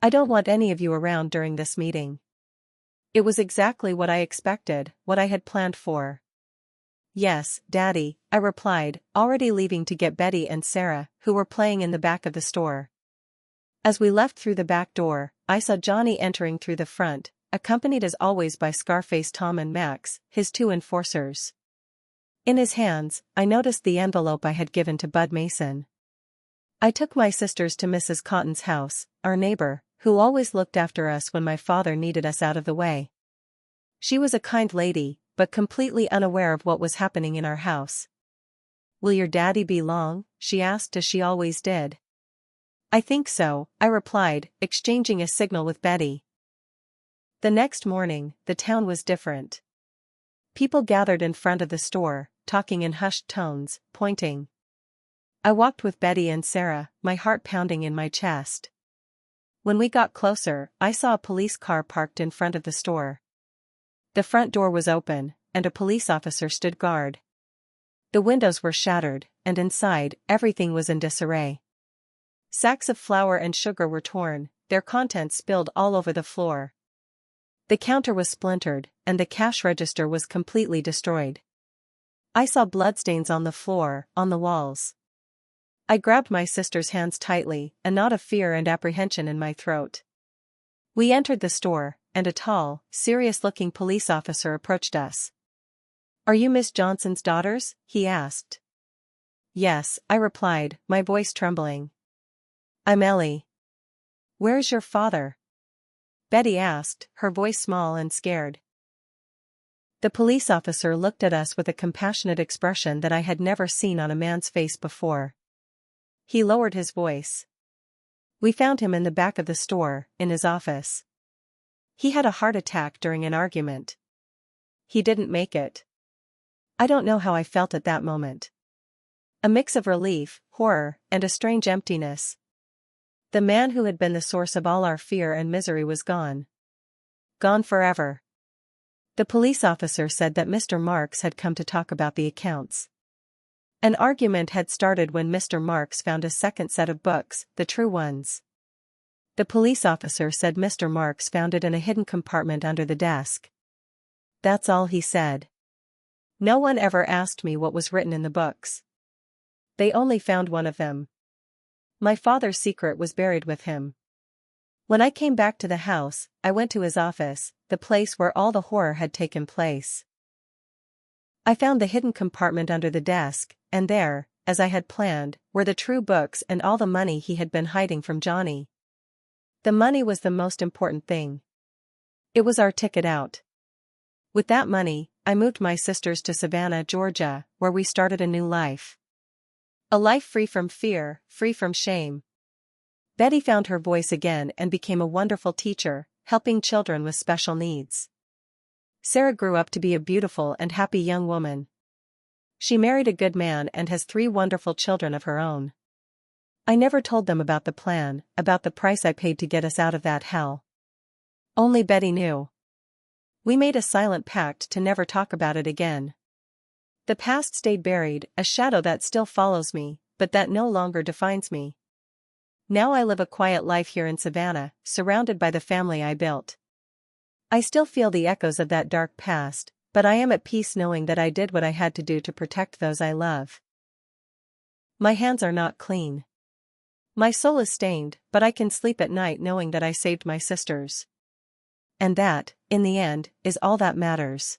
[SPEAKER 1] I don't want any of you around during this meeting. It was exactly what I expected, what I had planned for. Yes, Daddy, I replied, already leaving to get Betty and Sarah, who were playing in the back of the store. As we left through the back door, I saw Johnny entering through the front, accompanied as always by Scarface Tom and Max, his two enforcers. In his hands, I noticed the envelope I had given to Bud Mason. I took my sisters to Mrs. Cotton's house, our neighbor, who always looked after us when my father needed us out of the way. She was a kind lady, but completely unaware of what was happening in our house. Will your daddy be long? She asked as she always did. I think so, I replied, exchanging a signal with Betty. The next morning, the town was different. People gathered in front of the store, talking in hushed tones, pointing. I walked with Betty and Sarah, my heart pounding in my chest. When we got closer, I saw a police car parked in front of the store. The front door was open, and a police officer stood guard. The windows were shattered, and inside, everything was in disarray. Sacks of flour and sugar were torn, their contents spilled all over the floor. The counter was splintered, and the cash register was completely destroyed. I saw bloodstains on the floor, on the walls. I grabbed my sister's hands tightly, a knot of fear and apprehension in my throat. We entered the store, and a tall, serious-looking police officer approached us. Are you Miss Johnson's daughters? He asked. Yes, I replied, my voice trembling. I'm Ellie. Where's your father? Betty asked, her voice small and scared. The police officer looked at us with a compassionate expression that I had never seen on a man's face before. He lowered his voice. We found him in the back of the store, in his office. He had a heart attack during an argument. He didn't make it. I don't know how I felt at that moment. A mix of relief, horror, and a strange emptiness. The man who had been the source of all our fear and misery was gone. Gone forever. The police officer said that Mr. Marks had come to talk about the accounts. An argument had started when Mr. Marks found a second set of books, the true ones. The police officer said Mr. Marks found it in a hidden compartment under the desk. That's all he said. No one ever asked me what was written in the books. They only found one of them. My father's secret was buried with him. When I came back to the house, I went to his office, the place where all the horror had taken place. I found the hidden compartment under the desk, and there, as I had planned, were the true books and all the money he had been hiding from Johnny. The money was the most important thing. It was our ticket out. With that money, I moved my sisters to Savannah, Georgia, where we started a new life. A life free from fear, free from shame. Betty found her voice again and became a wonderful teacher, helping children with special needs. Sarah grew up to be a beautiful and happy young woman. She married a good man and has 3 wonderful children of her own. I never told them about the plan, about the price I paid to get us out of that hell. Only Betty knew. We made a silent pact to never talk about it again. The past stayed buried, a shadow that still follows me, but that no longer defines me. Now I live a quiet life here in Savannah, surrounded by the family I built. I still feel the echoes of that dark past, but I am at peace knowing that I did what I had to do to protect those I love. My hands are not clean. My soul is stained, but I can sleep at night knowing that I saved my sisters. And that, in the end, is all that matters.